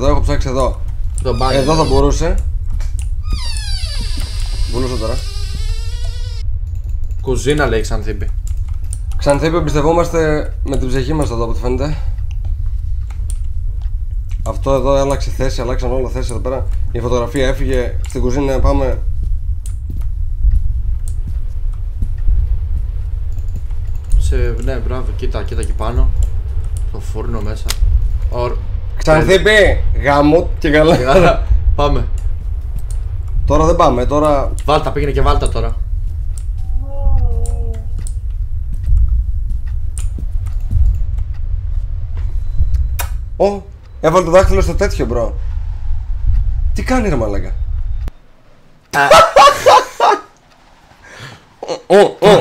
εδώ. Το μπάνιο. Εδώ θα μπορούσε. Μπορούσε τώρα. Κουζίνα λέει Ξανθήπη. Ξανθήπη, εμπιστευόμαστε με την ψυχή μας εδώ από ό,τι φαίνεται. Αυτό εδώ άλλαξε θέση, αλλάξαν όλα θέση εδώ πέρα. Η φωτογραφία έφυγε στην κουζίνα, πάμε. Ναι, μπράβο, κοίτα εκεί πάνω. Το φούρνο μέσα. Ξανθήπη, γαμώ και καλά. Πάμε. Τώρα δεν πάμε, τώρα... Βάλτα, πήγαινε και βάλτα τώρα. Ω, έβαλε το δάχτυλο στο τέτοιο, μπρο. Τι κάνει ρε μαλάκα?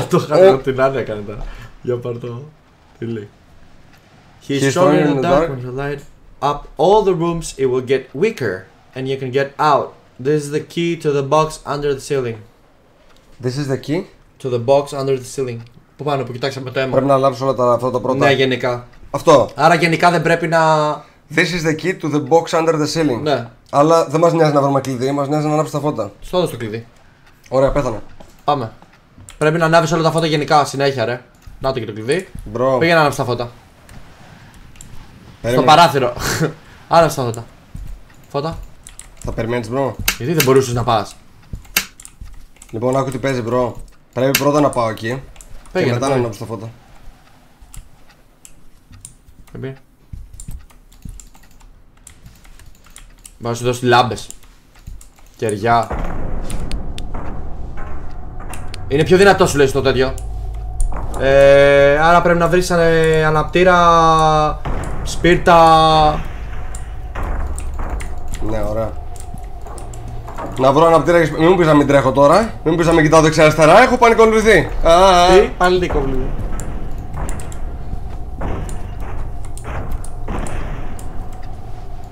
Το χάνω την Άννα έκανε τώρα. Για πάρ' το. Τι λέει? He's strong in the dark. When you light up all the rooms it will get weaker and you can get out. This is the key to the box under the ceiling. This is the key? To the box under the ceiling. Πού πάνω, που κοιτάξαμε το αίμα. Πρέπει να λάψω όλα αυτά τα πρώτα. Ναι, γενικά. Αυτό. Άρα γενικά δεν πρέπει να. This is the key to the box under the ceiling. Ναι. Αλλά δεν μας νοιάζει να βρούμε κλειδί, μας νοιάζει να ανάψει τα φώτα. Στο έδωσε το κλειδί. Ωραία, πέθανε. Πάμε. Πρέπει να ανάβεις όλα τα φώτα γενικά συνέχεια, ρε. Να το και το κλειδί. Μπρο. Πήγαινε να ανάψει τα φώτα. Περίμενε. Στο παράθυρο. Άναψε τα φώτα. Φώτα. Θα περιμένεις, μπρο. Γιατί δεν μπορούσες να πας. Λοιπόν, άκου τι παίζει, μπρο. Πρέπει πρώτα να πάω εκεί. Πήγαινε, και μετά να πάει. ανάψω τα φώτα. Πρέπει. Μπορεί να σου δώσει λάμπες. Κεριά. Είναι πιο δυνατό σου λέει στο τέτοιο. Άρα πρέπει να βρεις αναπτήρα, σπίρτα. Ναι, ωραία. Να βρω αναπτήρα και μην μου πεις να μην τρέχω τώρα. Μην μου πεις να μην κοιτάω δεξιά αριστερά. Έχω πανικοβληθεί. Τι, πάλι τι κόβλημα.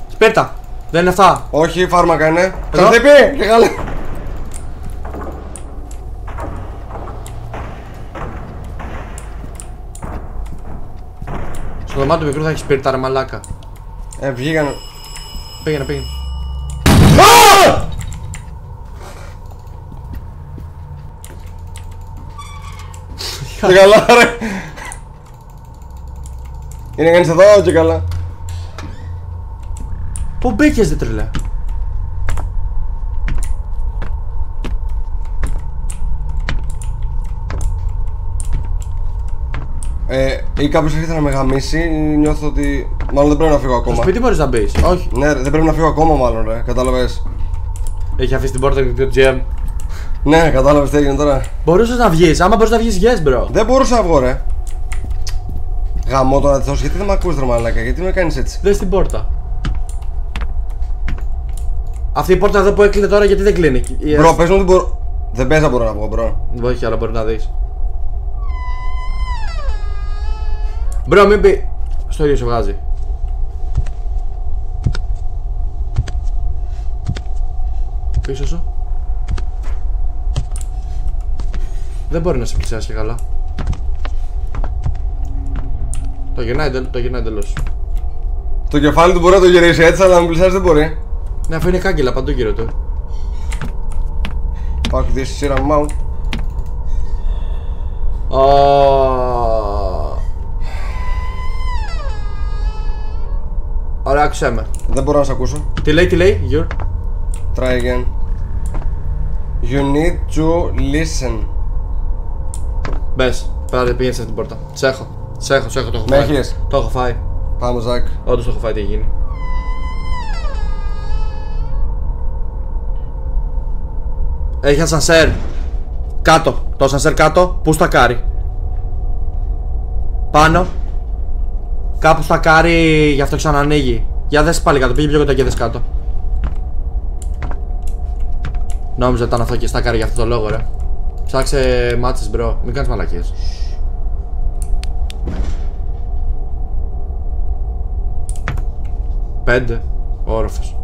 Σπίρτα. Δεν είναι αυτά. Όχι, φάρμακα είναι. Εδώ. Σας είπε και καλά. Στο δωμάτιο του μικρού θα έχει σπίρτα ρε μαλάκα. Βγήκαν. Πήγαινε, πήγαινε. Και καλά, ρε. Είναι κανείς εδώ και καλά. Πού μπήκες δε τρελέ. Ή κάποιος έρχεται να με γαμίσει, νιώθω ότι. Μάλλον δεν πρέπει να φύγω Στο ακόμα. σπίτι μπορείς να μπεις. Όχι. Ναι, δεν πρέπει να φύγω ακόμα, μάλλον, ρε. Κατάλαβες. Έχει αφήσει την πόρτα και το GM. Ναι, κατάλαβες τι έγινε τώρα. Μπορούσες να βγεις. Άμα μπορείς να βγεις, yes bro. Δεν μπορούσα να βγω, ρε. Γαμώ τώρα τη γιατί δεν με ακούς, ρε μαλάκα, γιατί με κάνεις έτσι. Δες την πόρτα. Αυτή η πόρτα εδώ που έκλεινε τώρα γιατί δεν κλείνει. Μπρο, πες μου ότι μπορώ. Δεν πες να μπορώ να βγω, μπρο. Όχι, αλλά μπορεί να δεις. Μπρο, μην πει. Στο ίδιο σε βγάζει. Πίσω σου. Δεν μπορεί να σε πλησιάσει και καλά. Το γυρνάει εντελώς. Το κεφάλι του μπορεί να το γυρίσει έτσι, αλλά να με πλησιάσει δεν μπορεί. Ναι, αφού είναι κάγκελα παντού γύρω του. Fuck this shit, I'm out. Ωραία, άκουσέ με. Δεν μπορώ να σε ακούσω. Τι λέει, Γιουρ. Try again. You need to listen. Μπες, πέρα πήγαινε στην πόρτα. Σε έχω, το έχω Με φάει. έχεις? Το έχω φάει. Πάμε, Ζακ. Όντως το έχω φάει, τι έχει γίνει. Έχει ασανσέρ. Κάτω, το ασανσέρ κάτω, πού στακάρει. Πάνω. Κάπου στακάρει, γι' αυτό ξανανοίγει. Για δες πάλι κάτω, πήγε πιο κοντά και δες κάτω. Νόμιζα ήταν αυτό και στακάρει για αυτό το λόγο, ρε. Ψάξε μάτσες, μπρο, μην κάνεις μαλακίες. Πέντε, όροφος.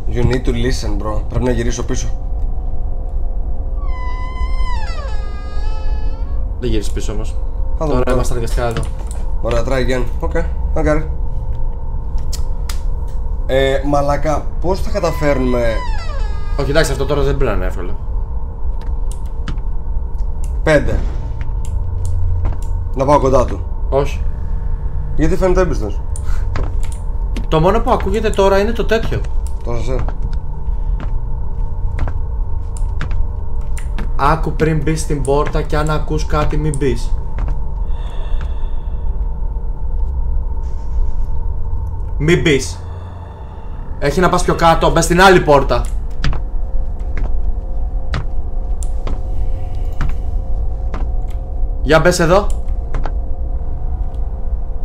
You need to listen, bro. Πρέπει να γυρίσω πίσω. Δεν γύρισε πίσω όμως. Θα δούμε. Τώρα είμαστε αναγκαστικά εδώ. Ωραία, try again. Okay, I got it. Μαλάκα, πώς θα καταφέρνουμε. Όχι, εντάξει, αυτό τώρα δεν πρέπει να είναι εύκολο. 5. Να πάω κοντά του. Όχι. Γιατί φαίνεται έμπιστος. Το μόνο που ακούγεται τώρα είναι το τέτοιο. Το ασανσέρ. Άκου πριν μπεις στην πόρτα και αν ακούς κάτι μην μπεις. Μην μπεις. Έχει να πας πιο κάτω, μπες στην άλλη πόρτα. Για μπες εδώ.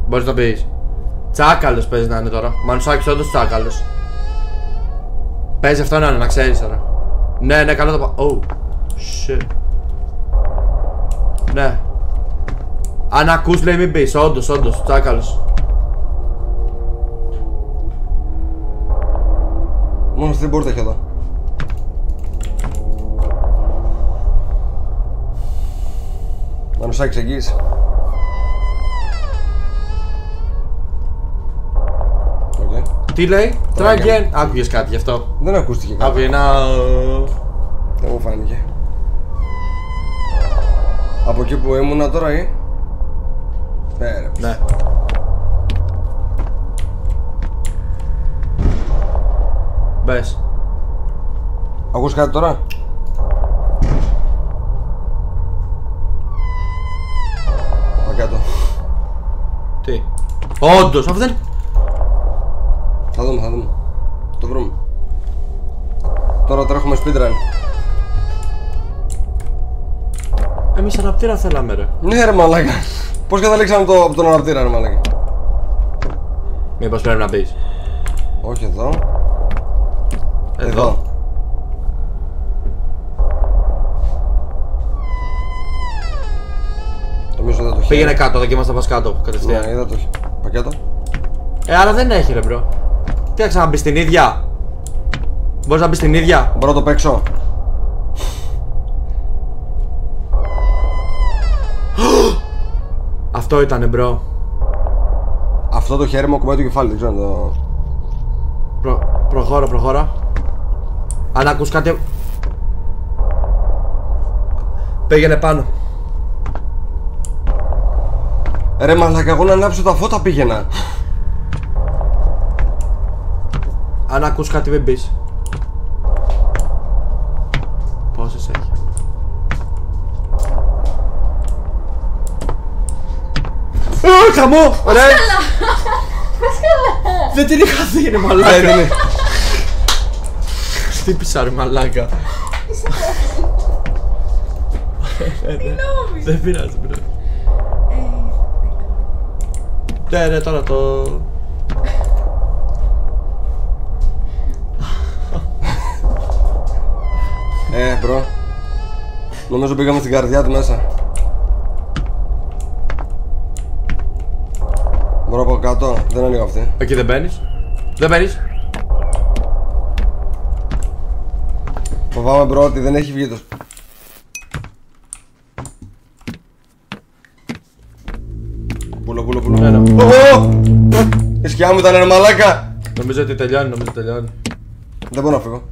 Μπορείς να μπεις. Τσάκαλος παίζει να είναι τώρα. Μανουσάκης όντως τσάκαλος. Παίζει αυτό να είναι, να ξέρεις τώρα. Ναι, ναι, καλό το πάω. Oh, shit. Ναι. Αν ακούς λέει μην μπεις, όντως, τσάκαλος. Μόνο στην πόρτα έχει εδώ. Μανουσάκι εγγύηση. Okay. Τι λέει, try again. Άκουγες κάτι γι' αυτό? Δεν ακούστηκε κάτι. Άκουγε ένα... Δεν μου φάνηκε. Από εκεί που ήμουνα τώρα ή? Ναι. Μπες. Ακούς κάτι τώρα? Πακέτο. Τι? Όντως, αυτό δεν... Θα δούμε. Το βρούμε. Τώρα τρέχουμε speedrun. Εμείς αναπτήρα θέλαμε ρε. Ναι ρε μαλάκα. Πώς καταλήξαμε από τον αναπτήρα ρε μαλάκα? Μήπως πρέπει να μπεις? Όχι εδώ. Εδώ. Νομίζω δεν το έχει. Πήγαινε κάτω, δοκίμασα να πας κάτω κατευθείαν. Ναι, είδα το έχει. Πακέτο. Αλλά δεν έχει ρε μπρο. Τι θα ξαναμπείς στην ίδια? Μπορείς να μπεις στην ίδια? Μπορώ να το παίξω? Αυτό ήτανε μπρο. Αυτό το χέρι μου ακουμπάει το κεφάλι, δεν ξέρω το... Προχώρα. Αν ακούς κάτι... Πήγαινε πάνω. Ρε μαλάκα, εγώ να ανάψω τα φώτα πήγαινα. Αν ακούς κάτι μην μπεις. Πόσες έχει? Χαμό! Ωραία! Δεν την είχα δει ρε μαλάκα. Χτύπησα ρε μαλάκα. Δεν πειράζει μπρο. Ναι τώρα το... Μπρο. Νομίζω πήγαμε στην καρδιά του μέσα. Μπορώ από κάτω, δεν ανοίγω αυτή. Εκεί δεν μπαίνεις. Δεν μπαίνεις. Φοβάμαι μπρο ότι δεν έχει βγει το... Πούλο. Η σκιά μου ήταν ρε μαλάκα. Νομίζω ότι τελειώνει. Δεν μπορώ να φύγω.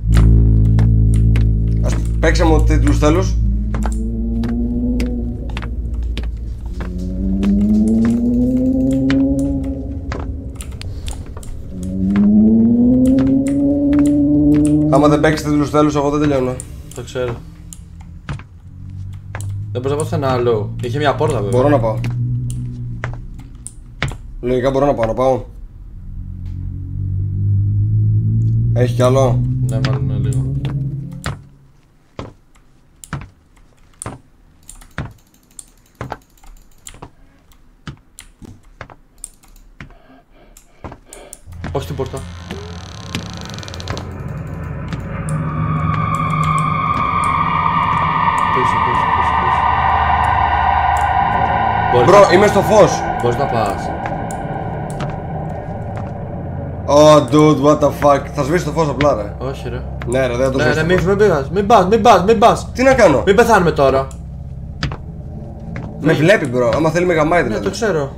Ας παίξαμε ότι τους τέλους. Άμα δεν παίξετε τους τέλους, εγώ δεν τελειώνω. Το ξέρω. Δεν μπορείς να πάω σε ένα άλλο. Είχε μια πόρτα βέβαια. Μπορώ να πάω. Λογικά μπορώ να πάω. Έχει κι άλλο? Ναι, μάλλον είναι λίγο. Όχι την πόρτα. Πίσω. Μπρο, είμαι στο φως. Μπορείς να πας. Oh dude, what the fuck. Θα σβήσει το φως απλά ρε. Όχι ρε. Ναι ρε, δεν θα το σβήσει. Μην πας. Τι να κάνω? Μην πεθάνουμε τώρα. Με βλέπει μπρο, άμα θέλει με γαμάει Ναι, δηλαδή. το ξέρω.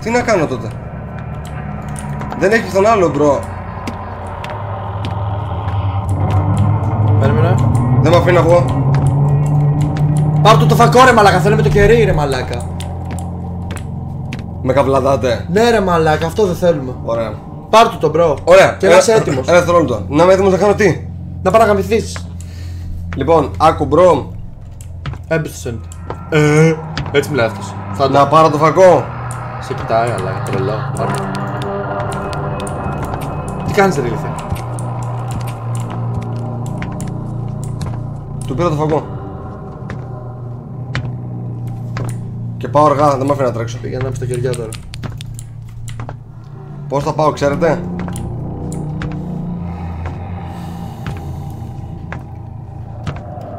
Τι να κάνω τότε? Δεν έχει τον άλλο μπρο. Περίμενε. Δεν με αφήνει να βγω. Πάρ' το φακό ρε μαλάκα, θέλουμε το κερί ρε μαλάκα. Με καβλαδάτε. Ναι ρε μαλάκα, αυτό δεν θέλουμε. Ωραία. Πάρ' το μπρο. Ωραία. Και να είσαι έτοιμος. Ένα δευτερόλεπτο. Να είμαι έτοιμος να κάνω τι? Να πάω να γαμηθείς. Λοιπόν, άκου μπρο. Έμπιστοσεν. Έτσι μιλάει αυτός. Να πάρω το φακό. Σε κοιτάει αλλά τρελό. Πάρ' το. Τι κάνεις ρε ηλίθεια? Του πήρα το φακό. Και πάω αργά, δεν με αφήνει να τρέξω. Πήγα να πει τα κεριά τώρα. Πώς θα πάω, ξέρετε?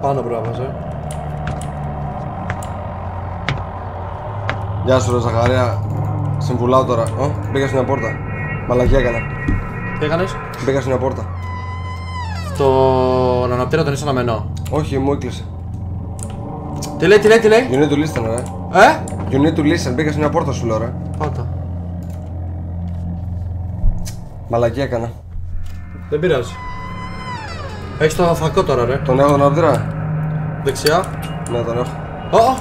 Πάνω μπράβο, Γεια σου ρε Ζαχαρία. Συμβουλάω τώρα. Μπήκα σε μια πόρτα. Μαλακία έκανα. Τι έκανες? Μπήκα σε μια πόρτα. Τον αναπτήρα τον είσαι αναμένο. Όχι, μου έκλεισε. Τι λέει, τι λέει, τι λέει. You need to listen, ρε. You need to listen. Μπήκα σε μια πόρτα σου, λέω, ρε. Πάτα. Μαλακή έκανα. Δεν πειράζει. Έχεις το φακό τώρα, ρε. Τον έχω τον άπτυρα. Δεξιά. Ναι, τον έχω. Ω!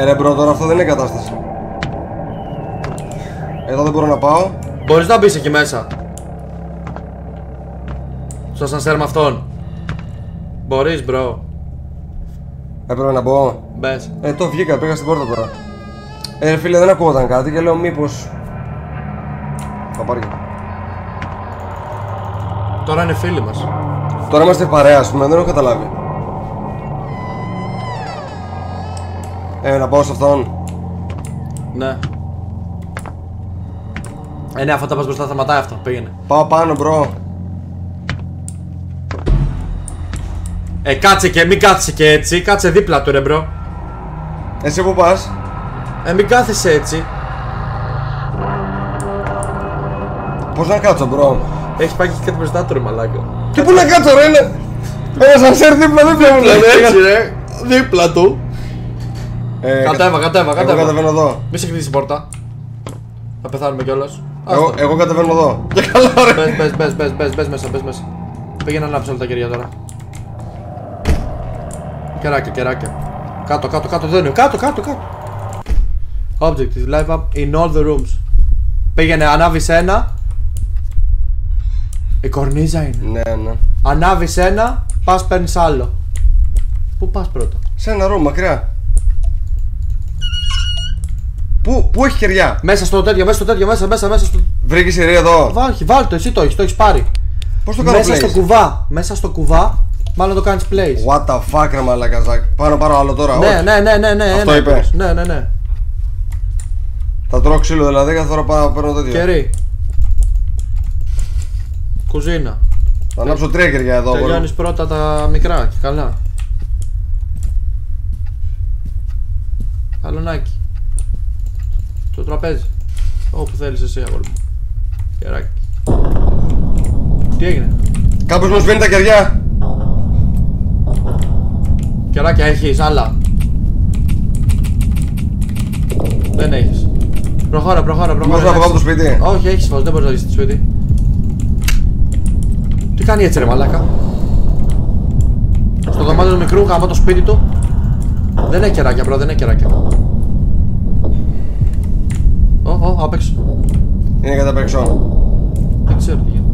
Ρε μπρο, τώρα αυτό δεν είναι κατάσταση. Εδώ δεν μπορώ να πάω. Μπορείς να μπεις εκεί μέσα. Στο ασανσέρ με αυτόν. Μπορείς, μπρο. Έπρεπε να μπω. Μπες. Το βγήκα, πήγα στην πόρτα τώρα. Ρε φίλε, δεν ακούγονταν κάτι και λέω μήπως. Παπάρια. Τώρα είναι φίλοι μας. Τώρα είμαστε παρέα, ας πούμε, δεν έχω καταλάβει. Να πάω σε αυτόν. Ναι. Ναι, αφού τα πας μπροστά σταματάει αυτό. Πήγαινε. Πάω πάνω, μπρο. Κάτσε και μην κάτσε και έτσι. Κάτσε δίπλα του, ρε μπρο. Εσύ που πας? Μην κάθεσαι έτσι. Πώς να κάτσω, μπρο? Έχει πάει και κάτι μπροστά του, ρε μαλάκα. Και πού να κάτσω, ρε, είναι. Ένας ασέρ δίπλα, δεν βλέπω. Έτσι, ρε. Δίπλα του. Κατέβα. Εγώ κατεβαίνω εδώ. Μη σε χτίσει την πόρτα. Θα πεθάνουμε κιόλας. Εγώ κατεβαίνω εδώ. Και καλά, ρε. Μπες μέσα. Πήγαινε να ανάψει όλα τα κεριά τώρα. Κεράκια. Κάτω, δεν είναι. Κάτω. Objective, live up in all the rooms. Πήγαινε, ανάβεις ένα. Η κορνίζα είναι. Ναι. Ανάβεις ένα, πας παίρνεις άλλο. Πού πας πρώτα? Σε ένα room, μακριά. Πού έχει κεριά? Μέσα στο τέτοιο, μέσα στο... Βρήκες σειρή εδώ. Βάλ το, εσύ το έχεις πάρει. Πώς το κάνω Μέσα στο κουβά, μάλλον το κάνεις place. What the fuck, ρε μαλακαζάκι. Πάρω άλλο τώρα. Ναι. Αυτό είπες? Ναι. Θα τρώω ξύλο δηλαδή, κάθε φορά παίρνω τέτοιο. Κερί. Κουζίνα. Θα ανάψω 3 κεριά εδώ. Τελειώνεις πρώτα τα μικρά και καλά. Καλονάκι. Το τραπέζι. Όπου θέλεις εσύ, αγόρι μου. Κεράκι. Τι έγινε? Κάποιος μου σβήνει τα κεριά. Κεράκια έχεις, άλλα? Δεν έχεις. Προχώρα. Μπορείς να βγάλω από το σπίτι? Όχι, έχεις φως, δεν μπορείς να βγεις στο σπίτι. Τι κάνει έτσι, ρε μαλάκα? Στο δωμάτιο του μικρού, γαμώ το σπίτι του. Δεν έχει κεράκια, μπρο, δεν έχει κεράκια. Απ' έξω. Είναι κάτι απ' έξω. Δεν ξέρω τι γίνεται.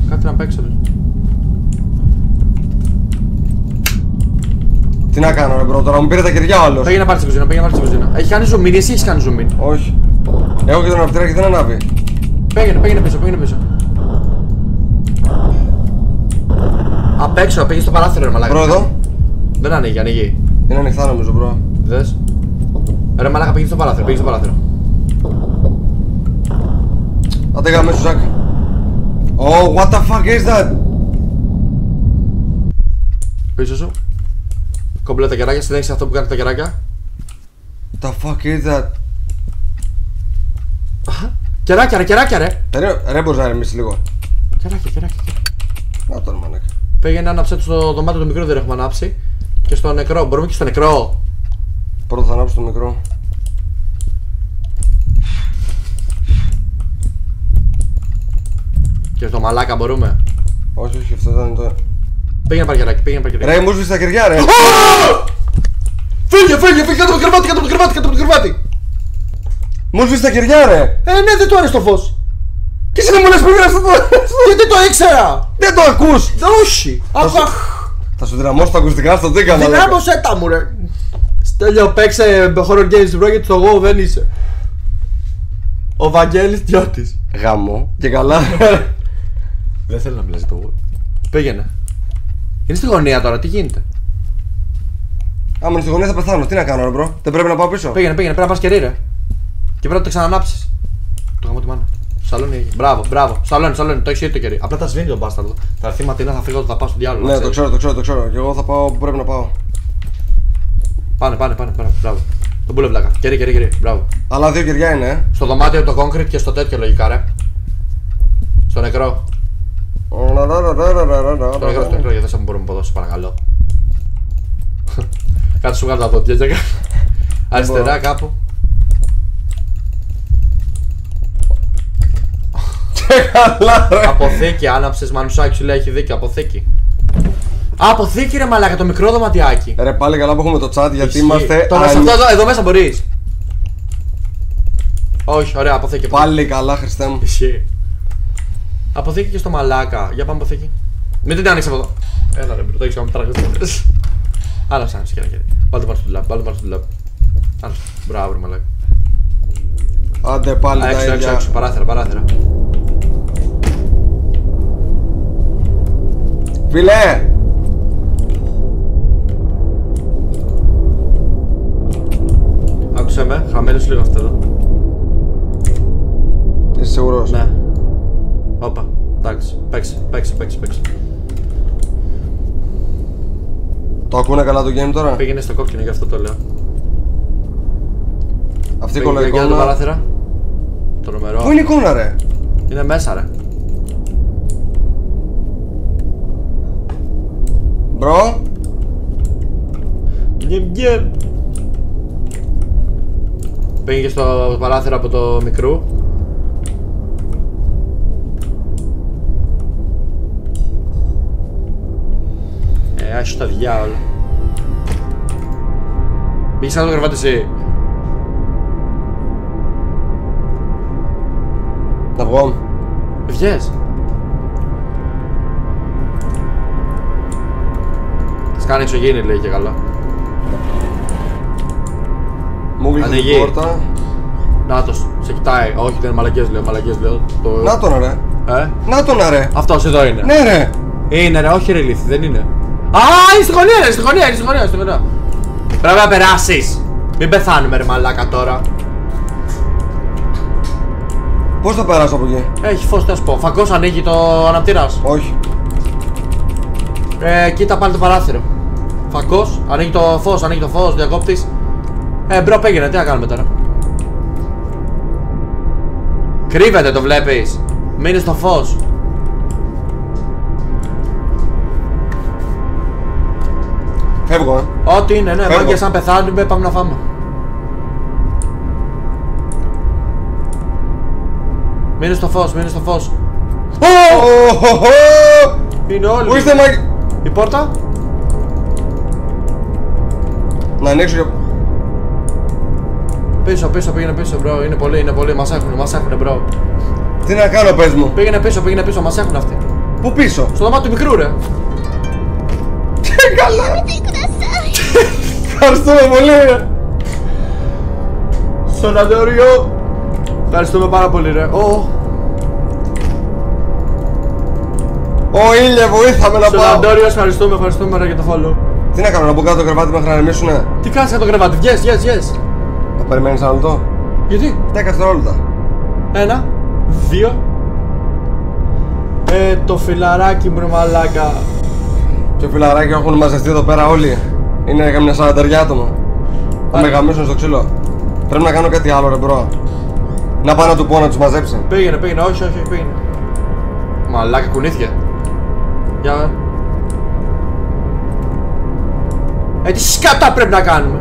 Κάτι να παίξω. Τι να κάνω, ρε μπρο, τώρα μου πήρε τα κεριά ο άλλος. Πήγαινε να πάρεις την κουζίνα, Έχει κάνει zoom in, εσύ έχεις κάνει zoom in. Όχι. Έχω και τον ναυτήρα και δεν ανάβει. Πήγαινε πίσω. Απ' έξω, πήγε στο παράθυρο, ρε μαλάκα. Μπρο, εδώ. Δεν ανοίγει. Είναι ανοιχτά νομίζω, μπρο. Δες. Ρε μαλάκα, πήγε στο παράθυρο. Αντέγα μέσα, Ζακ. Oh, what the fuck is that? Πίσω σου. Κομπλέ τα κεράκια, συνέχισε αυτό που κάνει τα κεράκια. The fuck is that? Κεράκια ρε. Ρε μπορείς να ρεμίσεις λίγο. Κεράκια. Να τον μανέκα. Πήγαινε άναψε το στο δωμάτιο του μικρού, δεν έχουμε ανάψει. Και στο νεκρό, μπορούμε και στο νεκρό. Πρώτα θα ανάψω το μικρό. Και στο μαλάκα μπορούμε. Όχι, αυτό ήταν το. Πήγαινε πάρει κεράκι. Ρε, μου σβήσει τα κεριά, ρε. Φύγε, κάτω από το κρεβάτι. Μου σβήσει τα κεριά, ρε. Ναι, δεν το άρεσε το φως. Και εσύ δεν μου λες πήγαινε αυτό το. Γιατί το ήξερα. Δεν το ακούς. Όχι. Θα σου δυναμώσω τα ακουστικά στο τίκα, μαλάκα. Δυνάμωσέ τα μου, ρε. Στέλιο, παίξε horror games, bro, γιατί το εγώ δεν είσαι. Ο Βαγγέλης Διώτης. Γάμο. Και καλά. Δεν θέλω να μιλάς το εγώ. Πήγαινε. Είναι στη γωνία τώρα, τι γίνεται? Άμα είναι στη γωνία θα πεθάνω. Τι να κάνω, ρε, μπρο. Δεν πρέπει να πάω πίσω. Πήγαινε, πρέπει να πας κερί, ρε. Και πρέπει να το ξανανάψεις. Το γαμώ τη μάνα. Σαλόνι έχει. Μπράβο. Σαλόνι, το έχεις ήδη το κερί. Απλά τα σβήνει τον μπάσταρδο. Θα έρθει ματινά, θα φύγω, θα πάω στον διάλογο. Ναι, το ξέρω. Και εγώ θα πάω που πρέπει να πάω. Πάνε. Μπράβο. Τον πούλε βλάκα. Κερί. Μπράβο. Αλλά 2 κεριά είναι, Στο δωμάτιο το concrete και στο τέτοιο λογικά, ρε. Στο νεκρό. Το νεκρό, για δώσα μου μπορούμε να ποδώσει, παρακαλώ. Κάτω σου βγάλω τα δόντια και αριστερά κάπου. Καλά ρε. Αποθήκη, άναψες μανουσάκι σου λέει έχει δίκιο, αποθήκη. Αποθήκη ρε μαλάκα, το μικρό δωματιάκι. Ρε πάλι καλά που έχουμε το chat γιατί είμαστε. Το μέσα αυτό εδώ μέσα μπορείς. Όχι, ωραία, αποθήκη. Πάλι καλά, Χριστέ μου. Ισχύει. Αποθήκη και στο μαλάκα. Για πάμε αποθήκη. Μην την άνοιξε από εδώ. Έλα ρε, το έχεις κάνει τραγουδιστές. Άλλα σαν σκέρα. Βάλτε πάνω στο λαμπ, Άλλα. Μπράβο ρε μαλάκα. Άντε πάλι τα ίδια. Έξω, παράθυρα. Φίλε! Άκουσε με, χαμένεις λίγο αυτό εδώ. Είσαι σίγουρος? Ναι. Όπα, εντάξει, παίξε. Το ακούνε καλά το game τώρα? Πήγαινε στο κόκκινο, γι' αυτό το λέω. Αυτή η Για το εικόνα. παράθυρα. Το νούμερο. Πού είναι η εικόνα ρε? Είναι μέσα ρε. Μπρο. Γεμ. Πήγε στο παράθυρο από το μικρού. Άχι τα διάολα. Πήγες άλλο το κρεβάτι εσύ. Να βγω. Βγες. Θα σκάνε εξωγήινη λέει και καλά. Μου κλείσει Ανοίγει. την πόρτα. Νάτος, σε κοιτάει. Όχι, δεν είναι μαλακές λέω. Να τον ρε. Να τον ρε. Αυτός εδώ είναι. Ναι ρε. Είναι ρε, όχι ρε ηλίθι, δεν είναι. Α, είναι στη γωνία, είναι στη γωνία. Πρέπει να περάσεις. Μην πεθάνουμε ρε μαλάκα τώρα. Πώς θα περάσω από εκεί? Έχει φως, τι να σου πω. Φακός ανοίγει το αναπτήρας. Όχι. Κοίτα πάλι το παράθυρο. Φακός, ανοίγει το φως, διακόπτης. Μπρο πήγαινε, τι να κάνουμε τώρα. Κρύβεται, το βλέπεις. Μείνει στο φως. Φεύγω, Ό,τι είναι, ναι, Φεύγω. μάγκες αν πεθάνουμε πάμε να φάμε. Μείνε στο φως. Είναι όλοι. Πού είστε μάγκε? Η πόρτα. Να ανοίξω και... Πίσω, πήγαινε πίσω, μπρο. Είναι πολύ, μας έχουνε, μπρο. Τι να κάνω, πες μου? Πήγαινε πίσω, μας έχουν αυτοί. Πού πίσω? Στο δωμάτιο του μικρού, ρε. Καλά. Ευχαριστούμε πολύ ρε. Στον Αντώριο. Ευχαριστούμε πάρα πολύ, ρε. Ω ήλιε, βοήθαμε να Στον πάω. Αντώριο, ευχαριστούμε ρε για το follow. Τι να κάνω, να μπω κάτω το κρεβάτι μέχρι να ανεμίσουνε? Τι κάνεις για το κρεβάτι, yes. Θα περιμένεις άλλο λεπτό? Γιατί? 10 δευτερόλεπτα. 1, 2. Το φιλαράκι μου ρε μαλάκα. Και φιλαράκι έχουν μαζευτεί εδώ πέρα όλοι. Είναι καμιά 40 άτομα. Θα με γαμίσουν στο ξύλο. Πρέπει να κάνω κάτι άλλο ρε μπρο. Να πάω να του πω να τους μαζέψει. Πήγαινε, όχι, πήγαινε. Μαλάκα κουνήθηκε. Για. Τι σκατά πρέπει να κάνουμε.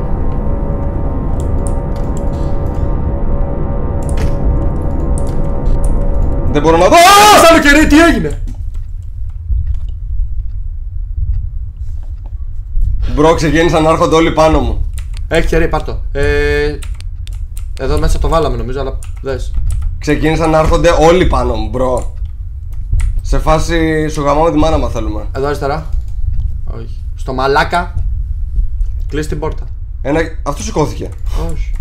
Δεν μπορώ να δω. Άλλο κερί, τι έγινε. Μπρο, ξεκίνησαν να έρχονται όλοι πάνω μου. Έχει κερί, πάρ' το. Εδώ μέσα το βάλαμε νομίζω, αλλά δες. Ξεκίνησαν να έρχονται όλοι πάνω μου, μπρο. Σε φάση σου γαμάμε τη μάνα μα θέλουμε. Εδώ αριστερά. Όχι. Στο μαλάκα. Κλείς την πόρτα. Αυτό σηκώθηκε. Όχι.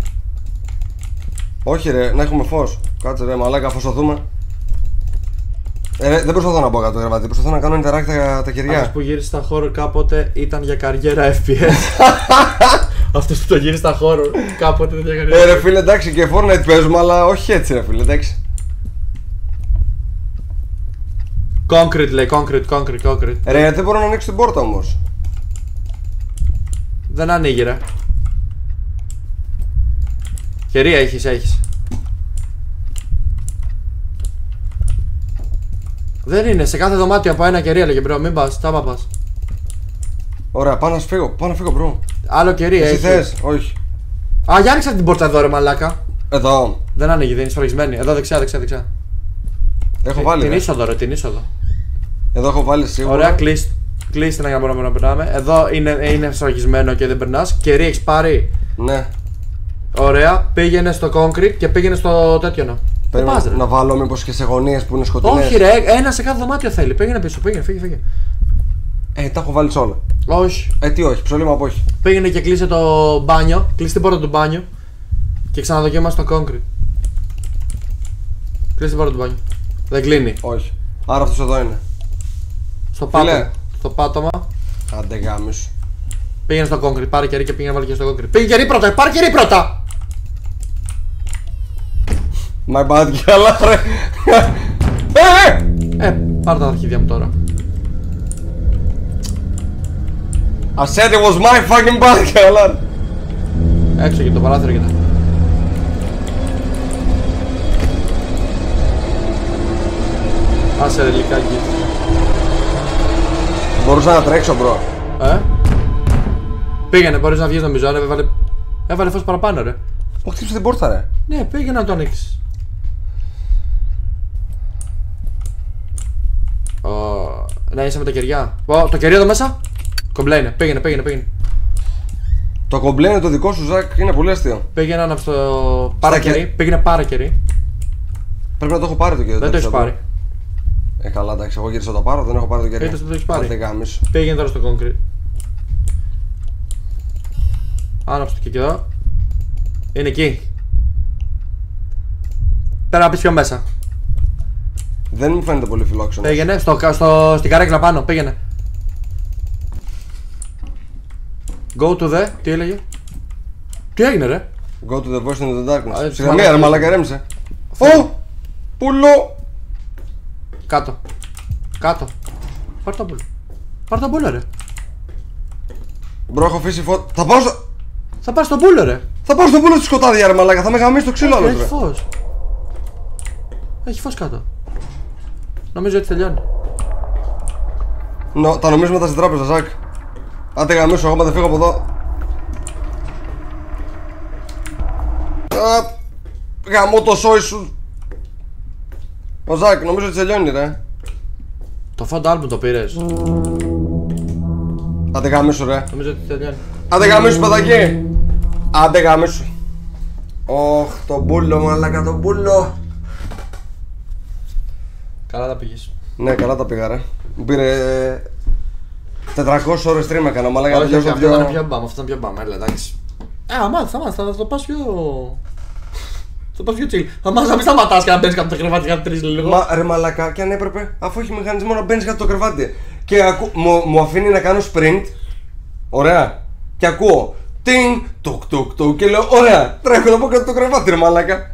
Όχι ρε, να έχουμε φως. Κάτσε ρε μαλάκα, φωσωθούμε. Δεν προσπαθώ να μπω κάτω το κρεβάτι, προσπαθώ να κάνω interact τα κεριά. Αυτός που γύρισε στα horror κάποτε ήταν για καριέρα FPS. Αυτός που το γύρισε στα horror κάποτε ήταν για καριέρα. Ρε φίλε, εντάξει, και Fortnite παίζουμε, αλλά όχι έτσι ρε φίλε, εντάξει. Concrete λέει, concrete. Ρε, δεν μπορώ να ανοίξω την πόρτα όμως. Δεν ανοίγει ρε. Χερία έχεις. Δεν είναι, σε κάθε δωμάτιο από ένα κερί έλεγε bro, μην πας, τάμα πας. Ωραία, πάω να φύγω, bro. Άλλο κερί, Εσύ έχει. θες, όχι. Α, για άνοιξα την πόρτα εδώ ρε μαλάκα. Εδώ. Δεν ανοίγει, δεν είναι σφραγισμένη. Εδώ δεξιά. Έχω βάλει. Την ρε. είσοδο ρε, την είσοδο. Εδώ έχω βάλει σίγουρα. Ωραία, κλείστε να μπορούμε να περνάμε. Εδώ είναι σφραγισμένο και δεν περνάς. Κερί έχεις πάρει. Ναι. Ωραία, πήγαινε στο concrete και πήγαινε στο τέτοιο να. Πού πας, ρε? Να βάλω μήπως και σε γωνίες που είναι σκοτεινές. Όχι ρε, ένα σε κάθε δωμάτιο θέλει. Πήγαινε πίσω, φύγε. Τα έχω βάλει σε όλα. Όχι. Τι όχι, ψωλήμα από όχι. Πήγαινε και κλείσε το μπάνιο. Κλείσε την πόρτα του μπάνιου. Και ξαναδοκίμασε το concrete. Κλείσε την πόρτα του μπάνιου. Δεν κλείνει. Όχι. Άρα αυτός εδώ είναι. Στο πάτωμα. Άντε γάμισου. Πήγαινε στο concrete, πάρε κερί και πήγαινε βάλει και στο concrete. Πήγαινε κερί πρώτα, πάρε κερί πρώτα! My bad, καλά ρε. Πάρε τα αρχίδια μου τώρα. I said it was my fucking bad, καλά. Έξω και το παράθυρο και τα. Άσε ρε λικάκι. Μπορούσα να τρέξω, bro. Πήγαινε, μπορείς να βγεις νομίζω, αλλά έβαλε φως παραπάνω ρε. Χτύπησε την πόρτα ρε. Ναι, πήγαινε να το ανοίξεις. Ναι, είσαι με τα κεριά. Το κερί εδώ μέσα. Κομπλέ είναι, πήγαινε. Το κομπλέ είναι το δικό σου, Ζακ, είναι πολύ αστείο. Πήγαινε να στο πάρε κερί, πήγαινε πάρε κερί. Πρέπει να το έχω πάρει το κερί. Δεν το έχεις πάρει. Καλά, εντάξει, εγώ γύρισα το πάρω, δεν έχω πάρει το κερί. Δεν το έχεις πάρει. Δεν γάμισου. Πήγαινε τώρα στο concrete. Άναψε το και εδώ. Είναι εκεί. Πέρα να πεις πιο μέσα. Δεν μου φαίνεται πολύ φιλόξενο. Πήγαινε στην καρέκλα πάνω, πήγαινε. Go to the, τι έλεγε. Τι έγινε ρε. Go to the voice in the darkness. Σιγά μία ρε μαλάκα, ρέμισε. Πουλό. Κάτω. Πάρ' το πουλο ρε. Μπρο, έχω αφήσει φώτα. Θα πας στο πουλο ρε. Θα πάω στο πουλο στη σκοτάδια ρε μαλάκα, θα με γαμίσει το ξύλο άλλο. Έχει φως κάτω. Νομίζω ότι τελειώνει. Τα νομίζουμε τα στην τράπεζα, Ζακ. Άντε γαμίσω, εγώ θα φύγω από εδώ. Γαμώ το σόι σου. Ο Ζακ, νομίζω ότι τελειώνει ρε. Το photo album το πήρες. Άντε γαμίσω ρε. Νομίζω ότι τελειώνει. Άντε γαμίσω παιδάκι. Άντε γαμίσω. Ωχ, το μπούλο μαλάκα, το μπούλο. Καλά τα πήγες. Ναι, καλά τα πήγα ρε. Μου πήρε 400 ώρες stream έκανα μαλάκα. Όχι, αυτό ήταν πιο μπαμ, έλα εντάξει. Θα το πας πιο... Θα πας πιο chill. Θα μην σταματάς και να μπαίνεις κάτω το κρεβάτι για 3 λίγο. Μα ρε μαλάκα, και αν έπρεπε, αφού έχει μηχανισμό να μπαίνεις κάτω το κρεβάτι. Και μου αφήνει να κάνω sprint. Ωραία. Και ακούω τινγκ, τουκ και λέω ωραία, τρέχω να πω κάτω το κρεβάτι ρε μαλάκα.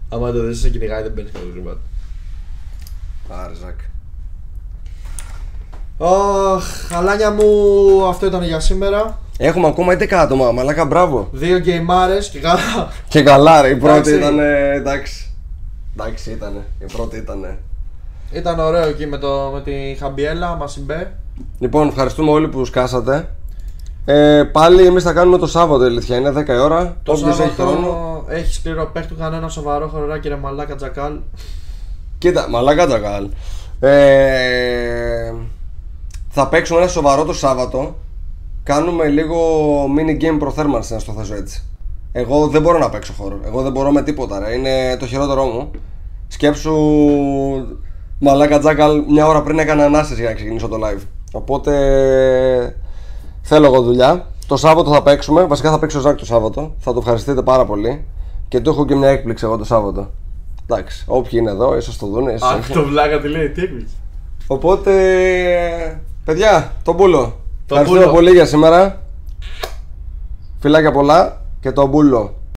Άμα δεν σε κυνηγάει δεν μπαίνεις κάτω το κρεβάτι. Άρε Ζακ. Χαλάνια μου, αυτό ήταν για σήμερα. Έχουμε ακόμα 11 άτομα, μαλάκα, μπράβο. 2 γκέιμάρες και καλά. Και καλά ρε, η πρώτη ήταν εντάξει. Εντάξει ήτανε, η πρώτη ήτανε. Ήταν ωραίο εκεί με τη Χαμπιέλα, μας συμπέ. Λοιπόν, ευχαριστούμε όλοι που σκάσατε. Πάλι εμείς θα κάνουμε το Σάββατο, η αλήθεια είναι 10 η ώρα. Το Όποιος Σάββατο έχει χρόνο. έχει σκληρό παίχτου, κανένα σοβαρό χοροράκι ρε μαλάκα τζακάλ. Κοίτα, μαλάκα τζακάλ. Θα παίξουμε ένα σοβαρό το Σάββατο. Κάνουμε λίγο mini game προθέρμανση, να στο θέσω έτσι. Εγώ δεν μπορώ να παίξω horror. Εγώ δεν μπορώ με τίποτα ρε. Είναι το χειρότερό μου. Σκέψου μαλάκα τζάκαλ, μια ώρα πριν έκανα ανάσταση για να ξεκινήσω το live. Οπότε θέλω εγώ δουλειά. Το Σάββατο θα παίξουμε. Βασικά θα παίξω ο Ζακ το Σάββατο. Θα το ευχαριστείτε πάρα πολύ. Και του έχω και μια έκπληξη εγώ το Σάββατο. Εντάξει, όποιοι είναι εδώ, ίσως το δούνε. Αχ, το βλάκα τι λέει, τι έκπληξη. Οπότε, παιδιά, τον Μπούλο. Ευχαριστούμε πολύ για σήμερα. Φιλάκια πολλά και τον Μπούλο.